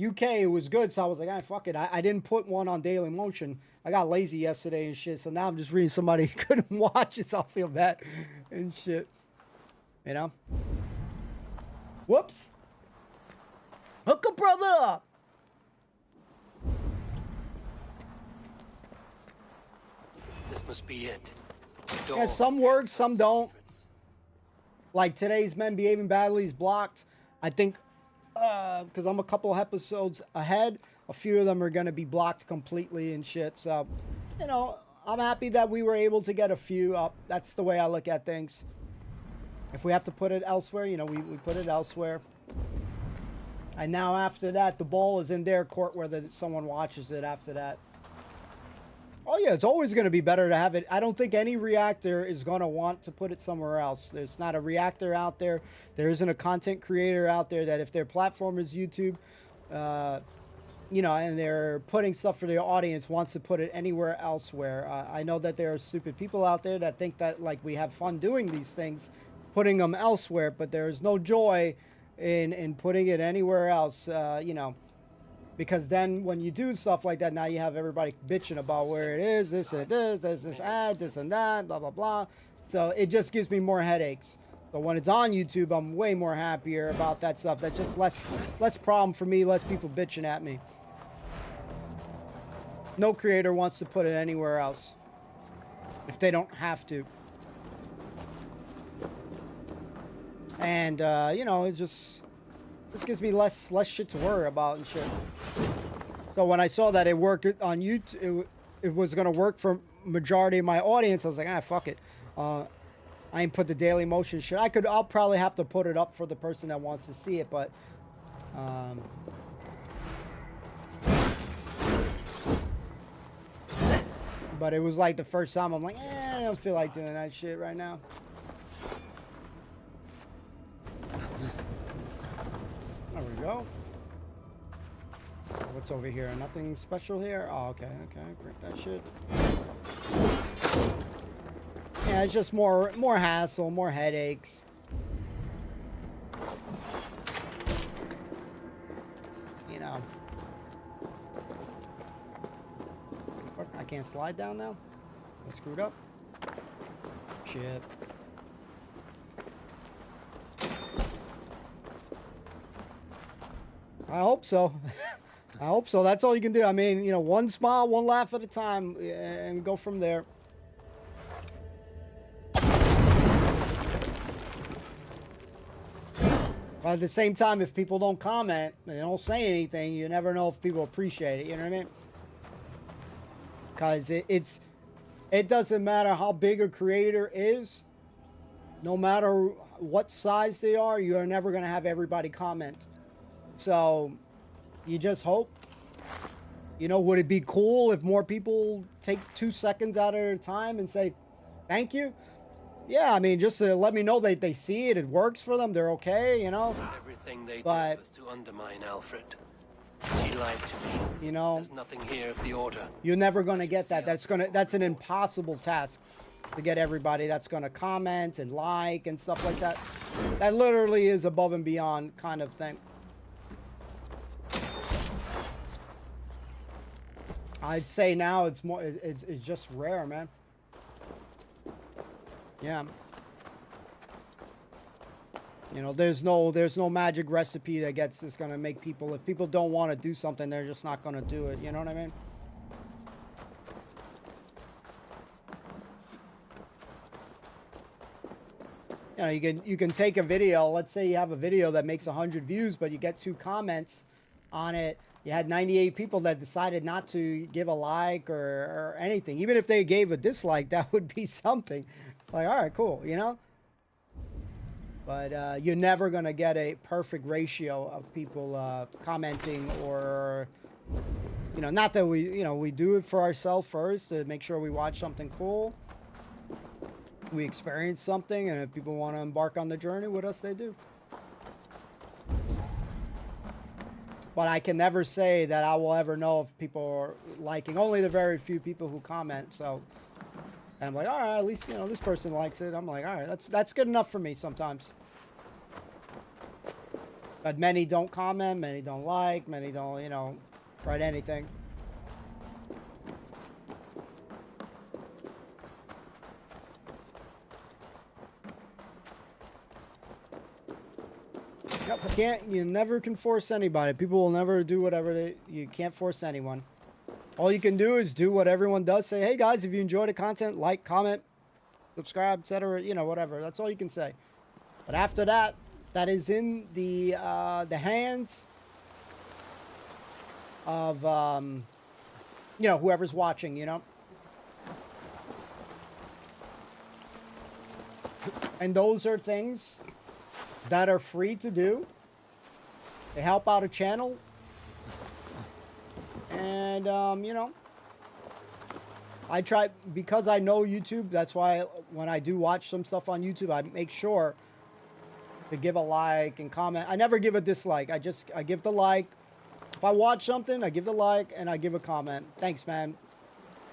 UK, it was good, so I was like, ah, fuck it. I didn't put one on Daily Motion. I got lazy yesterday and shit, so now I'm just reading somebody who couldn't watch it, so I feel bad and shit. You know? Whoops. Hook a brother up. This must be it. Yeah, some work, some don't. Like today's Men Behaving Badly is blocked. I think because I'm a couple of episodes ahead, a few of them are going to be blocked completely and shit. So, you know, I'm happy that we were able to get a few up. That's the way I look at things. If we have to put it elsewhere, you know, we put it elsewhere. And now after that, the ball is in their court whether someone watches it after that. Oh yeah, it's always going to be better to have it. I don't think any reactor is going to want to put it somewhere else. There's not a reactor out there. There isn't a content creator out there that if their platform is YouTube, you know, and they're putting stuff for their audience, wants to put it anywhere elsewhere. I know that there are stupid people out there that think that like we have fun doing these things, putting them elsewhere, but there's no joy in putting it anywhere else, you know, because then when you do stuff like that, now you have everybody bitching about where it is, this and this ad, this and that, blah, blah, blah. So it just gives me more headaches. But when it's on YouTube, I'm way more happier about that stuff. That's just less problem for me, less people bitching at me. No creator wants to put it anywhere else if they don't have to. And, you know, it just gives me less shit to worry about and shit. So when I saw that it worked on YouTube, it was going to work for majority of my audience, I was like, ah, fuck it. I ain't put the Daily Motion shit. I'll probably have to put it up for the person that wants to see it, but, but it was like the first time I'm like, I don't feel like doing that shit right now. There we go. What's over here? Nothing special here? Oh, okay, okay. Break that shit. Yeah, it's just more hassle, more headaches. You know. Fuck, I can't slide down now? I screwed up? Shit. I hope so. I hope so. That's all you can do. I mean, you know, one smile, one laugh at a time, and go from there. But at the same time, if people don't comment, they don't say anything, you never know if people appreciate it. You know what I mean? Because it doesn't matter how big a creator is. No matter what size they are, you are never going to have everybody comment. So, you just hope. You know, would it be cool if more people take 2 seconds out of their time and say, thank you? Yeah, I mean, just to let me know that they see it, it works for them, they're okay, you know? Everything they did was to undermine Alfred. She lied to me. You know? There's nothing here of the Order. You're never going to get that. That's an impossible task to get everybody that's going to comment and like and stuff like that. That literally is above and beyond kind of thing. I'd say now it's just rare, man. Yeah. You know, there's no magic recipe that's gonna make people, if people don't want to do something, they're just not gonna do it. You know what I mean? You know, you can take a video. Let's say you have a video that makes 100 views, but you get 2 comments on it. You had 98 people that decided not to give a like or anything. Even if they gave a dislike, that would be something. Like, all right, cool, you know? But you're never going to get a perfect ratio of people commenting or, you know, not that we do it for ourselves first to make sure we watch something cool. We experience something, and if people want to embark on the journey with us, they do. But I can never say that I will ever know if people are liking. Only the very few people who comment. So, and I'm like, all right, at least, you know, this person likes it. I'm like, all right, that's good enough for me sometimes. But many don't comment, many don't like, many don't, you know, write anything. Yep, you never can force anybody. People will never do whatever you can't force anyone. All you can do is do what everyone does. Say, hey guys, if you enjoy the content, like, comment, subscribe, etc. You know, whatever. That's all you can say. But after that, that is in the hands of you know, whoever's watching. You know. And those are things that are free to do. They help out a channel. And, you know, I try, because I know YouTube, that's why when I do watch some stuff on YouTube, I make sure to give a like and comment. I never give a dislike. I give the like. If I watch something, I give the like and I give a comment. Thanks, man.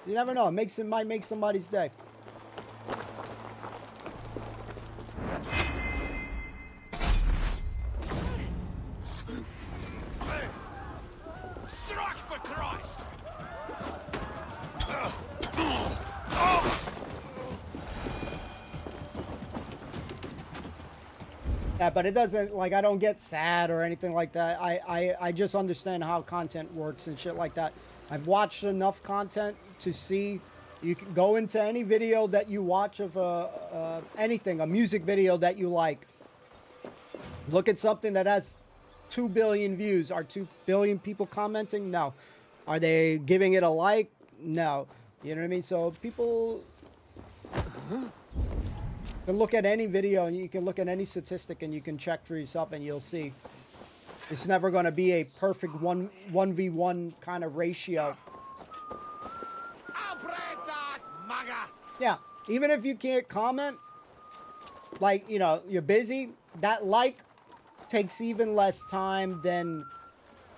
You never know. It might make somebody's day. Yeah, but it doesn't, like, I don't get sad or anything like that. I just understand how content works and shit like that. I've watched enough content to see. You can go into any video that you watch of anything, a music video that you like. Look at something that has 2 billion views. Are 2 billion people commenting? No. Are they giving it a like? No. You know what I mean? So people can look at any video and you can look at any statistic and you can check for yourself and you'll see. It's never going to be a perfect 1v1 kind of ratio. Yeah, even if you can't comment, like, you know, you're busy, that like takes even less time than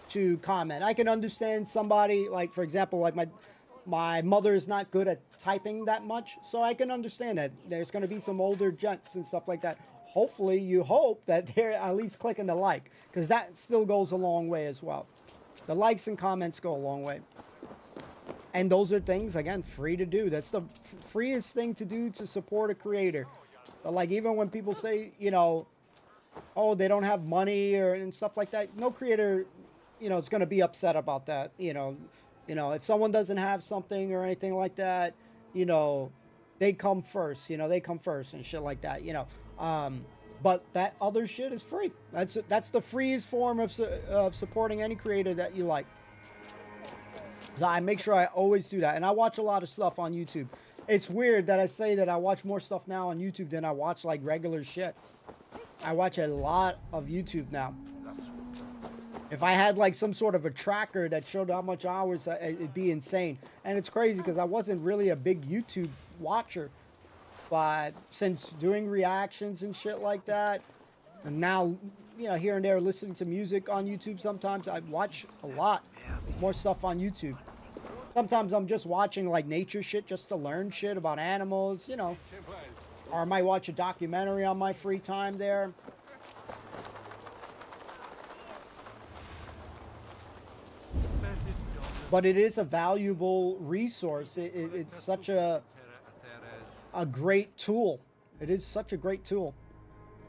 to comment. I can understand somebody, like, for example, like my mother is not good at typing that much, so I can understand that. There's going to be some older gents and stuff like that. Hopefully, you hope that they're at least clicking the like, because that still goes a long way as well. The likes and comments go a long way. And those are things, again, free to do. That's the freest thing to do to support a creator. But, like, even when people say, you know, oh, they don't have money and stuff like that, no creator, you know, is going to be upset about that. You know, if someone doesn't have something or anything like that, you know, they come first. You know, they come first and shit like that. You know, but that other shit is free. That's the freest form of supporting any creator that you like. I make sure I always do that, and I watch a lot of stuff on YouTube. It's weird that I say that I watch more stuff now on YouTube than I watch like regular shit. I watch a lot of YouTube now. If I had like some sort of a tracker that showed how much hours, it'd be insane. And it's crazy because I wasn't really a big YouTube watcher, but since doing reactions and shit like that, and now, you know, here and there listening to music on YouTube, sometimes I watch a lot more stuff on YouTube. Sometimes I'm just watching like nature shit just to learn shit about animals, you know, or I might watch a documentary on my free time there. But it is a valuable resource. It's such a great tool. It is such a great tool.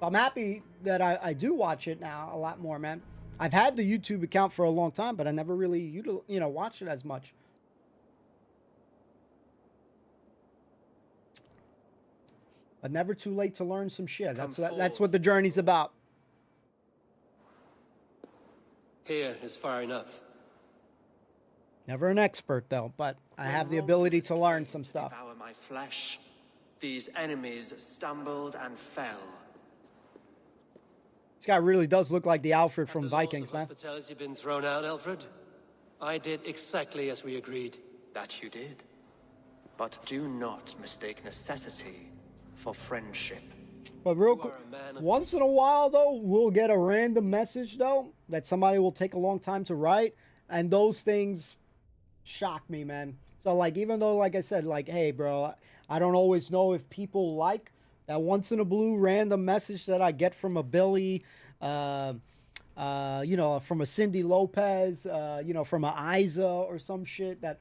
I'm happy that I do watch it now a lot more, man. I've had the YouTube account for a long time, but I never really, you know, watched it as much. But never too late to learn some shit. That's what the journey's about. Here is far enough. Never an expert, though, but I have the ability to learn some stuff. Devour my flesh. These enemies stumbled and fell. This guy really does look like the Alfred from Vikings, man. Hospitality been thrown out, Alfred? I did exactly as we agreed. That you did. But do not mistake necessity for friendship. But real quick, once in a while though, we'll get a random message though that somebody will take a long time to write, and those things shock me, man. So like, even though, like I said, like, hey, bro, I don't always know if people like that once in a blue random message that I get from a Billy, you know, from a Cindy Lopez, you know, from a Isa or some shit that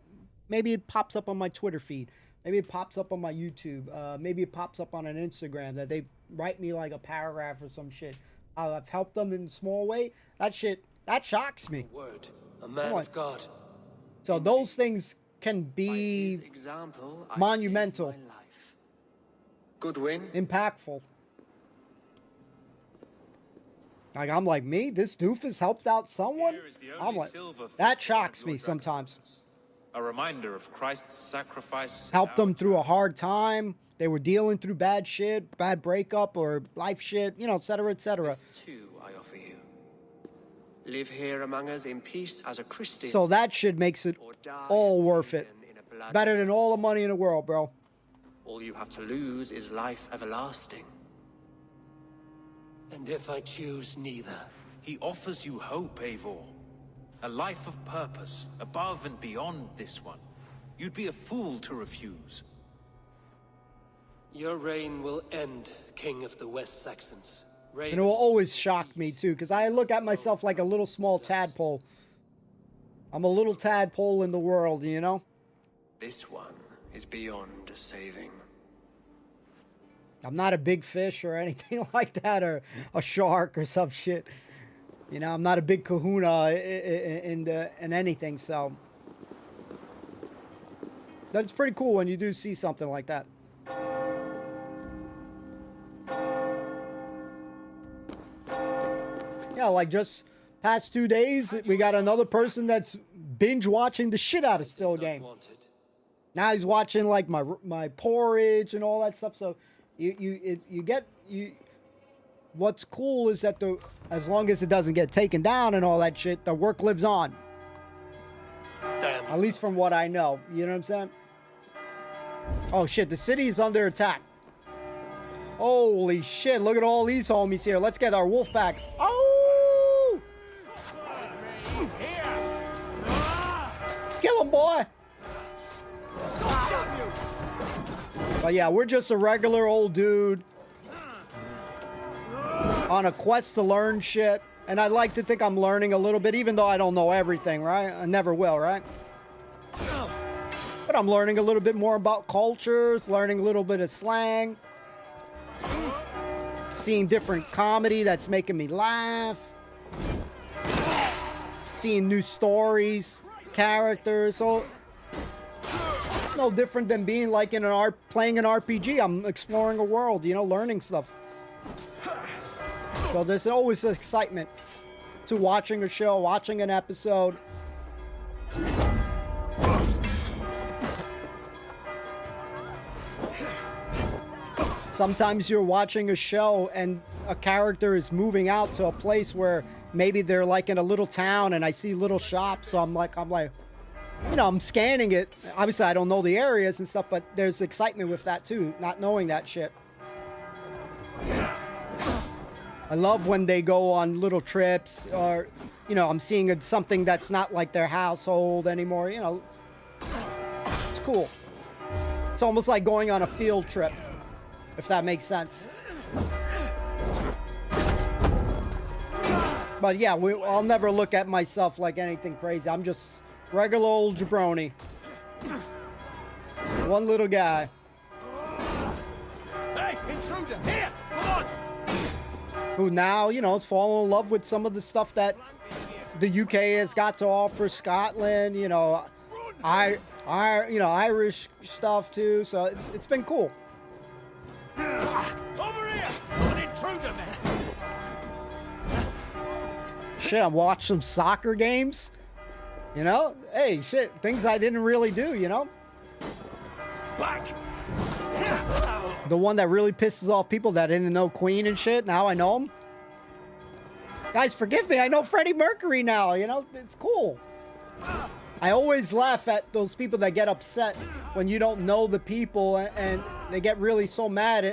maybe it pops up on my Twitter feed. Maybe it pops up on my YouTube. Maybe it pops up on an Instagram that they write me like a paragraph or some shit. I've helped them in a small way. That shit, that shocks me. Word, a man of God. So those things can be monumental, good win, impactful. Like, I'm like, me? This doofus helped out someone? I'm like, that shocks me sometimes. A reminder of Christ's sacrifice. Helped them through a hard time. They were dealing through bad shit, bad breakup or life shit, you know, etc., etc. This too I offer you. Live here among us in peace as a Christian. So that shit makes it all worth it. Better than all the money in the world, bro. All you have to lose is life everlasting. And if I choose neither? He offers you hope, Eivor. A life of purpose, above and beyond this one. You'd be a fool to refuse. Your reign will end, King of the West Saxons. And it will always shock me, too, because I look at myself like a little small tadpole. I'm a little tadpole in the world, you know? This one is beyond saving. I'm not a big fish or anything like that, or a shark or some shit. You know, I'm not a big kahuna in anything, so. That's pretty cool when you do see something like that. Yeah, like just past 2 days, we got another person that's binge watching the shit out of Still Game. Now he's watching like my porridge and all that stuff. So what's cool is that as long as it doesn't get taken down and all that shit, the work lives on. Damn. At least from what I know. You know what I'm saying? Oh shit, the city is under attack. Holy shit, look at all these homies here. Let's get our wolf back. Oh! Kill him, boy! But yeah, we're just a regular old dude on a quest to learn shit. And I'd like to think I'm learning a little bit, even though I don't know everything, right? I never will, right? But I'm learning a little bit more about cultures, learning a little bit of slang, seeing different comedy that's making me laugh, seeing new stories, characters. So it's no different than being like in playing an RPG. I'm exploring a world, you know, learning stuff. So there's always excitement to watching a show, watching an episode. Sometimes you're watching a show and a character is moving out to a place where maybe they're like in a little town and I see little shops. So I'm like, you know, I'm scanning it. Obviously, I don't know the areas and stuff, but there's excitement with that too, not knowing that shit. I love when they go on little trips or, you know, I'm seeing something that's not like their household anymore, you know. It's cool. It's almost like going on a field trip, if that makes sense. But yeah, I'll never look at myself like anything crazy. I'm just regular old jabroni. One little guy. Hey, intruder, here! Come on! Who now, you know, is falling in love with some of the stuff that the UK has got to offer. Scotland, you know, Irish stuff too. So it's been cool. Over here! An intruder, man! Shit, I watched some soccer games. You know, hey, shit, things I didn't really do. You know, Back! the one that really pisses off people that didn't know Queen and shit. Now I know him. Guys, forgive me. I know Freddie Mercury now. You know, it's cool. I always laugh at those people that get upset when you don't know the people and they get really so mad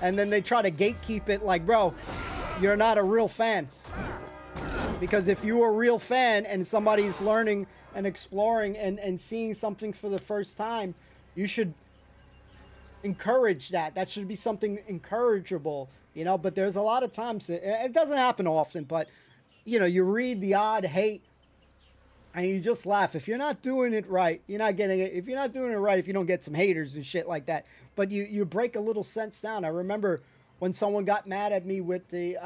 and then they try to gatekeep it like, bro, you're not a real fan. Because if you're a real fan and somebody's learning and exploring and seeing something for the first time, you should encourage that. That should be something encourageable, you know. But there's a lot of times, it doesn't happen often, but, you know, you read the odd hate and you just laugh. If you're not doing it right, you're not getting it. If you're not doing it right, if you don't get some haters and shit like that, but you break a little sense down. I remember when someone got mad at me with the,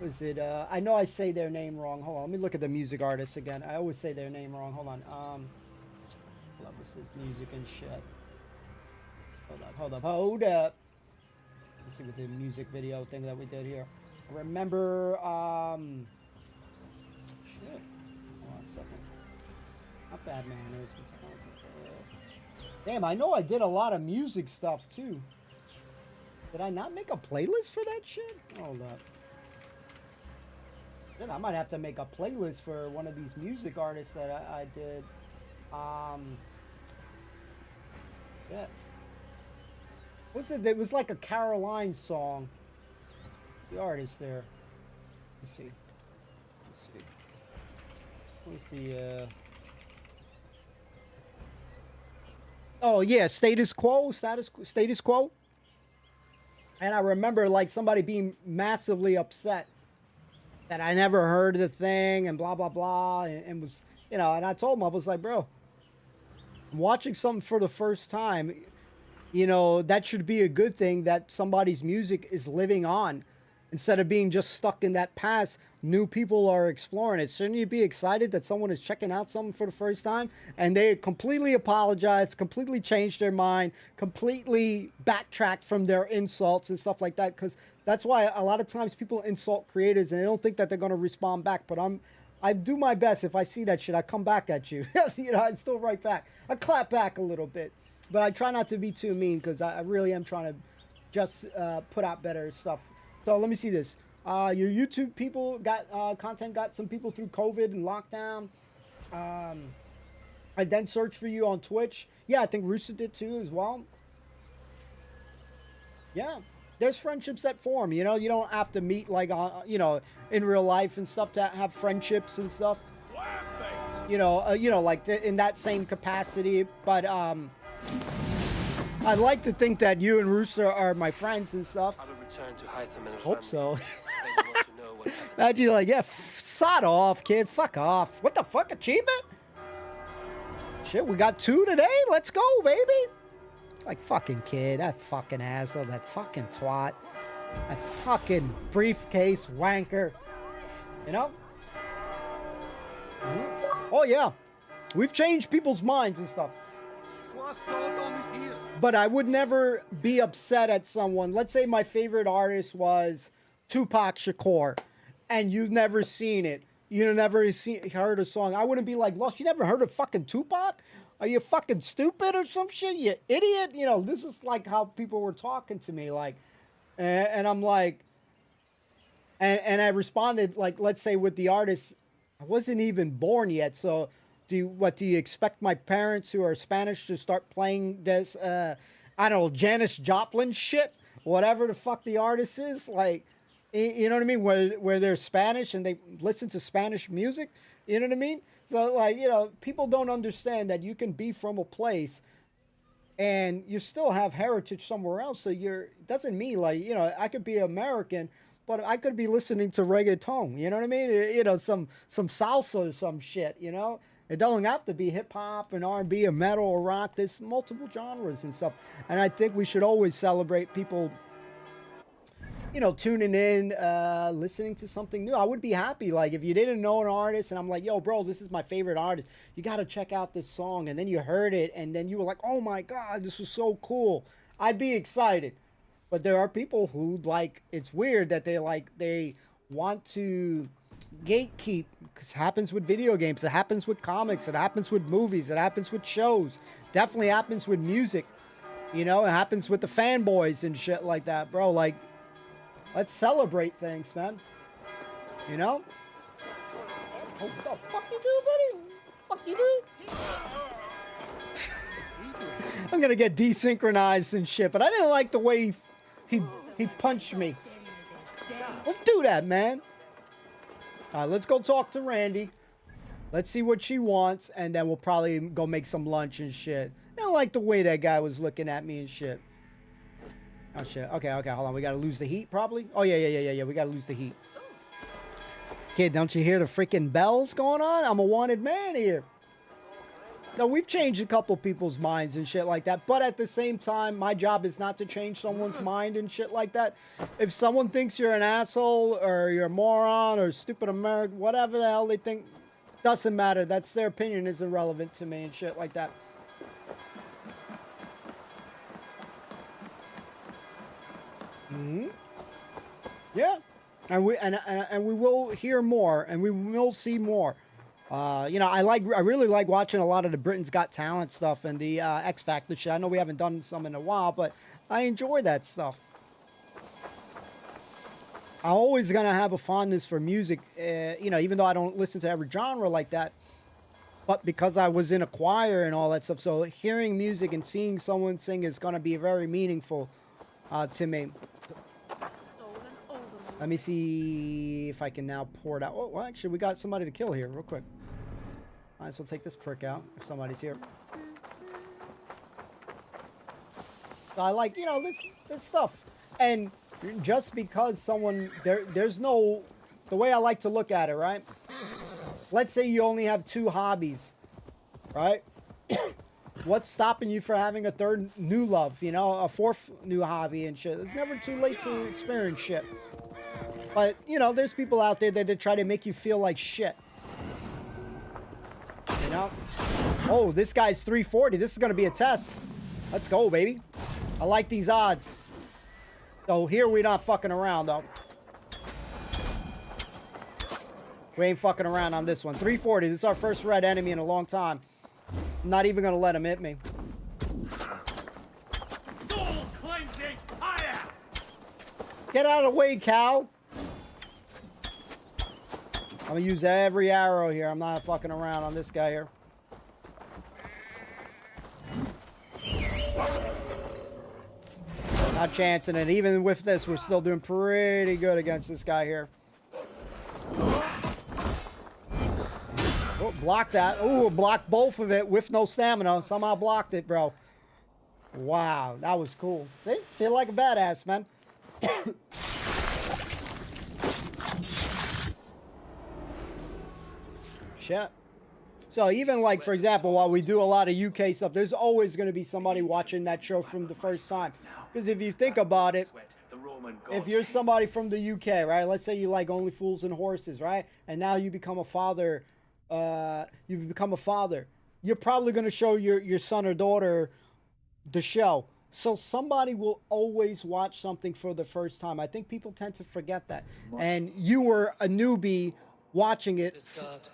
was it, I know I say their name wrong. Hold on, let me look at the music artist again. I always say their name wrong. Hold on. Hold on, this is music and shit. Hold up. Let's see what the music video thing that we did here. I remember, shit. Hold on a second. Not Batman. Damn, I know I did a lot of music stuff too. Did I not make a playlist for that shit? Hold up. Then I might have to make a playlist for one of these music artists that I did. Yeah. What's it? It was like a Caroline song. The artist there. Let's see. What's the Oh yeah, Status Quo. And I remember like somebody being massively upset that I never heard the thing and blah blah blah, and was, you know, and I told him, I was like, bro, I'm watching something for the first time. You know, that should be a good thing that somebody's music is living on. Instead of being just stuck in that past, new people are exploring it. Shouldn't you be excited that someone is checking out something for the first time? And they completely apologized, completely changed their mind, completely backtracked from their insults and stuff like that. Because that's why a lot of times people insult creators and they don't think that they're going to respond back. But I do my best. If I see that shit, I come back at you. You know, I still write back. I clap back a little bit. But I try not to be too mean because I really am trying to just put out better stuff. So let me see this. Your YouTube people got content, got some people through COVID and lockdown. I then searched for you on Twitch. Yeah, I think Rooster did too as well. Yeah, there's friendships that form. You know, you don't have to meet like you know, in real life and stuff to have friendships and stuff. You know, like in that same capacity. But I'd like to think that you and Rooster are my friends and stuff. I will return to Hytham and Hope so. Imagine like, yeah, sod off, kid. Fuck off. What the fuck, achievement? Shit, we got 2 today. Let's go, baby. Like, fucking kid. That fucking asshole. That fucking twat. That fucking briefcase wanker. You know? Oh, yeah. We've changed people's minds and stuff. But I would never be upset at someone. Let's say my favorite artist was Tupac Shakur, and you've never seen it. You've never heard a song. I wouldn't be like, Lost, you never heard of fucking Tupac? Are you fucking stupid or some shit, you idiot? You know, this is like how people were talking to me, like, and I'm like, and I responded, like, let's say with the artist, I wasn't even born yet, so do you expect my parents who are Spanish to start playing this, I don't know, Janis Joplin shit? Whatever the fuck the artist is? Like, you know what I mean? Where they're Spanish and they listen to Spanish music? You know what I mean? So, like, you know, people don't understand that you can be from a place and you still have heritage somewhere else. So it doesn't mean, like, you know, I could be American, but I could be listening to reggaeton. You know what I mean? You know, some salsa or some shit, you know? It doesn't have to be hip-hop and R&B or metal or rock. There's multiple genres and stuff. And I think we should always celebrate people, you know, tuning in, listening to something new. I would be happy, like, if you didn't know an artist and I'm like, yo, bro, this is my favorite artist. You got to check out this song. And then you heard it and then you were like, oh, my God, this was so cool. I'd be excited. But there are people who, like, it's weird that they want to gatekeep, because it happens with video games, it happens with comics, it happens with movies, it happens with shows, definitely happens with music, you know, it happens with the fanboys and shit like that, bro. Like, let's celebrate things, man, you know? Oh, what the fuck you do, buddy? Fuck you do? I'm gonna get desynchronized and shit, but I didn't like the way he punched me. Don't do that, man. All right, let's go talk to Randy. Let's see what she wants, and then we'll probably go make some lunch and shit. I don't like the way that guy was looking at me and shit. Oh, shit. Okay, hold on. We gotta lose the heat, probably? Oh, yeah. We gotta lose the heat. Kid, don't you hear the freaking bells going on? I'm a wanted man here. No, we've changed a couple people's minds and shit like that. But at the same time, my job is not to change someone's mind and shit like that. If someone thinks you're an asshole or you're a moron or stupid American, whatever the hell they think, doesn't matter. That's their opinion. Is irrelevant to me and shit like that. Yeah. And we will hear more, and we will see more. You know, I really like watching a lot of the Britain's Got Talent stuff and the X Factor shit. I know we haven't done some in a while, but I enjoy that stuff. I'm always gonna have a fondness for music, you know, even though I don't listen to every genre like that. But because I was in a choir and all that stuff, so hearing music and seeing someone sing is gonna be very meaningful to me. Let me see if I can now pour it out. Oh, well, actually, we got somebody to kill here real quick. Might as well take this prick out if somebody's here. So I like, you know, this stuff. And just because someone, there's no, the way I like to look at it, right? Let's say you only have 2 hobbies, right? What's stopping you from having a 3rd new love, you know, a 4th new hobby and shit? It's never too late to experience shit. But, you know, there's people out there that try to make you feel like shit. You know? Oh, this guy's 340. This is going to be a test. Let's go, baby. I like these odds. So here we're not fucking around, though. We ain't fucking around on this one. 340. This is our first red enemy in a long time. I'm not even going to let him hit me. Get out of the way, cow. I'm gonna use every arrow here. I'm not fucking around on this guy here. Not chancing it. Even with this, we're still doing pretty good against this guy here. Oh, block that. Oh, blocked both of it with no stamina. Somehow blocked it, bro. Wow, that was cool. See? Feel like a badass, man. Shit. So even like, for example, while we do a lot of UK stuff, there's always going to be somebody watching that show from the first time. Because if you think about it, if you're somebody from the UK, right? Let's say you like Only Fools and Horses, right? And now you become a father. You're probably going to show your son or daughter the show. So somebody will always watch something for the first time. I think people tend to forget that. And you were a newbie watching it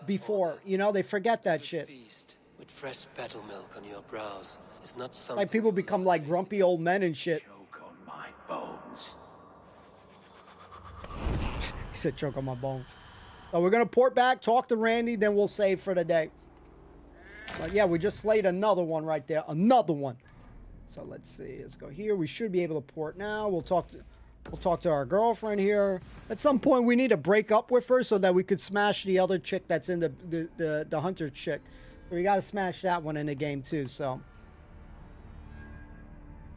before. You know, they forget that shit. Feast with fresh battle milk on your brows is not something like people become like grumpy old men and shit. Choke on my bones. He said choke on my bones. So we're gonna port back, talk to Randy, then we'll save for the day. But yeah, we just slayed another one right there. Another one. So let's see. Let's go here. We should be able to port now. We'll talk to our girlfriend here. At some point, we need to break up with her so that we could smash the other chick that's in the hunter chick. We got to smash that one in the game too. So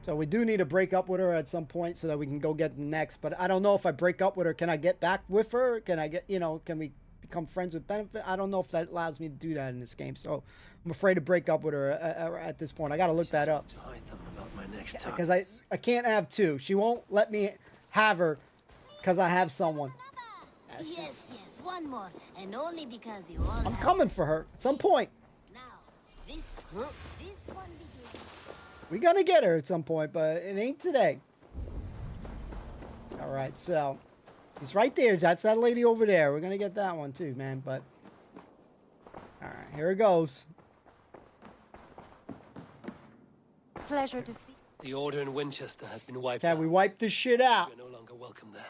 we do need to break up with her at some point so that we can go get the next. But I don't know if I break up with her, can I get back with her? Can I get, you know, can we become friends with benefit? I don't know if that allows me to do that in this game. So I'm afraid to break up with her at this point. I got to look that up. Because I can't have 2. She won't let me have her because I have someone. Yes, one more, and only because you all. I'm coming for her at some point. Now, this one begins. We're gonna get her at some point, but it ain't today. All right, so it's right there. That's that lady over there. We're gonna get that one too, man. But all right, here it goes. Pleasure to see. The order in Winchester has been wiped out. We wiped this shit out. You're no longer welcome there.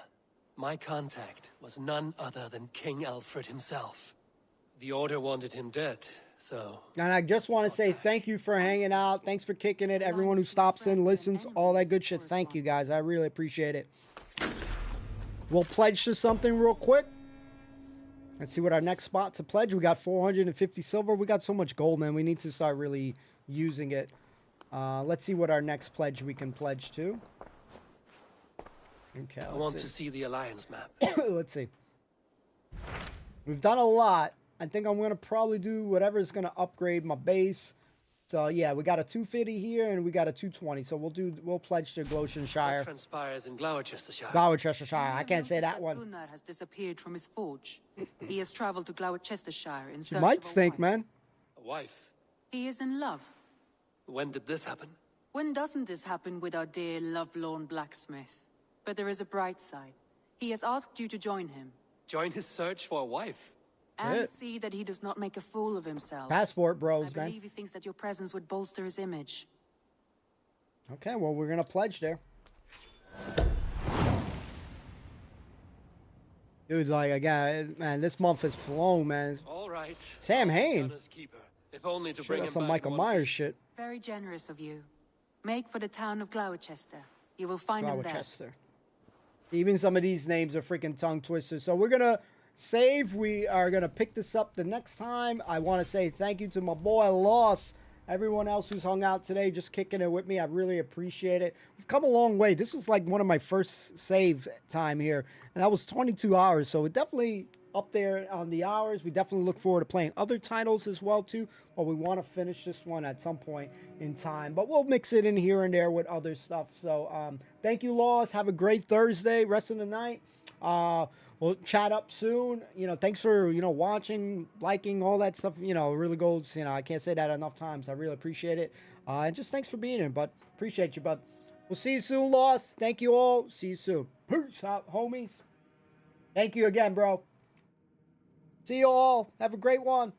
My contact was none other than King Alfred himself. The Order wanted him dead, so... And I just want to say thank you for hanging out. Thanks for kicking it. Everyone who stops in, listens, all that good shit. Thank you, guys. I really appreciate it. We'll pledge to something real quick. Let's see what our next spot to pledge. We got 450 silver. We got so much gold, man. We need to start really using it. Let's see what our next pledge we can pledge to. Okay. I want to see the Alliance map. Let's see. We've done a lot. I think I'm going to probably do whatever is going to upgrade my base. So, yeah, we got a 250 here and we got a 220. So, we'll pledge to Gloucestershire. What transpires in Gloucestershire? Gloucestershire. I can't say that one. Gunnar has disappeared from his forge. He has traveled to Gloucestershire in search You might of a stink, wife. man. A wife? He is in love. When did this happen? When doesn't this happen with our dear lovelorn blacksmith? But there is a bright side. He has asked you to join him. Join his search for a wife? And see that he does not make a fool of himself. Passport bros, I man. believe he thinks that your presence would bolster his image. Okay, well, we're going to pledge there. Dude, like, again, man, this month has flown, man. All right. Sam Hain. Gunner's keeper. If only to Sure, bring that's him some back Michael in one Myers piece. shit. Very generous of you. Make for the town of Gloucester. You will find him there. Gloucester. Even some of these names are freaking tongue twisters. So we're going to save. We are going to pick this up the next time. I want to say thank you to my boy Loss. Everyone else who's hung out today, just kicking it with me. I really appreciate it. We've come a long way. This was like one of my first save time here. And that was 22 hours. So it definitely up there on the hours. We definitely look forward to playing other titles as well too, but we want to finish this one at some point in time, but we'll mix it in here and there with other stuff. So thank you, Laws. Have a great Thursday, rest of the night. We'll chat up soon. You know, thanks for, you know, watching, liking, all that stuff. You know, really goes, you know, I can't say that enough times. I really appreciate it. And just thanks for being here, bud. Appreciate you, bud. We'll see you soon, Loss. Thank you all. See you soon. Peace out, homies. Thank you again, bro. See you all. Have a great one.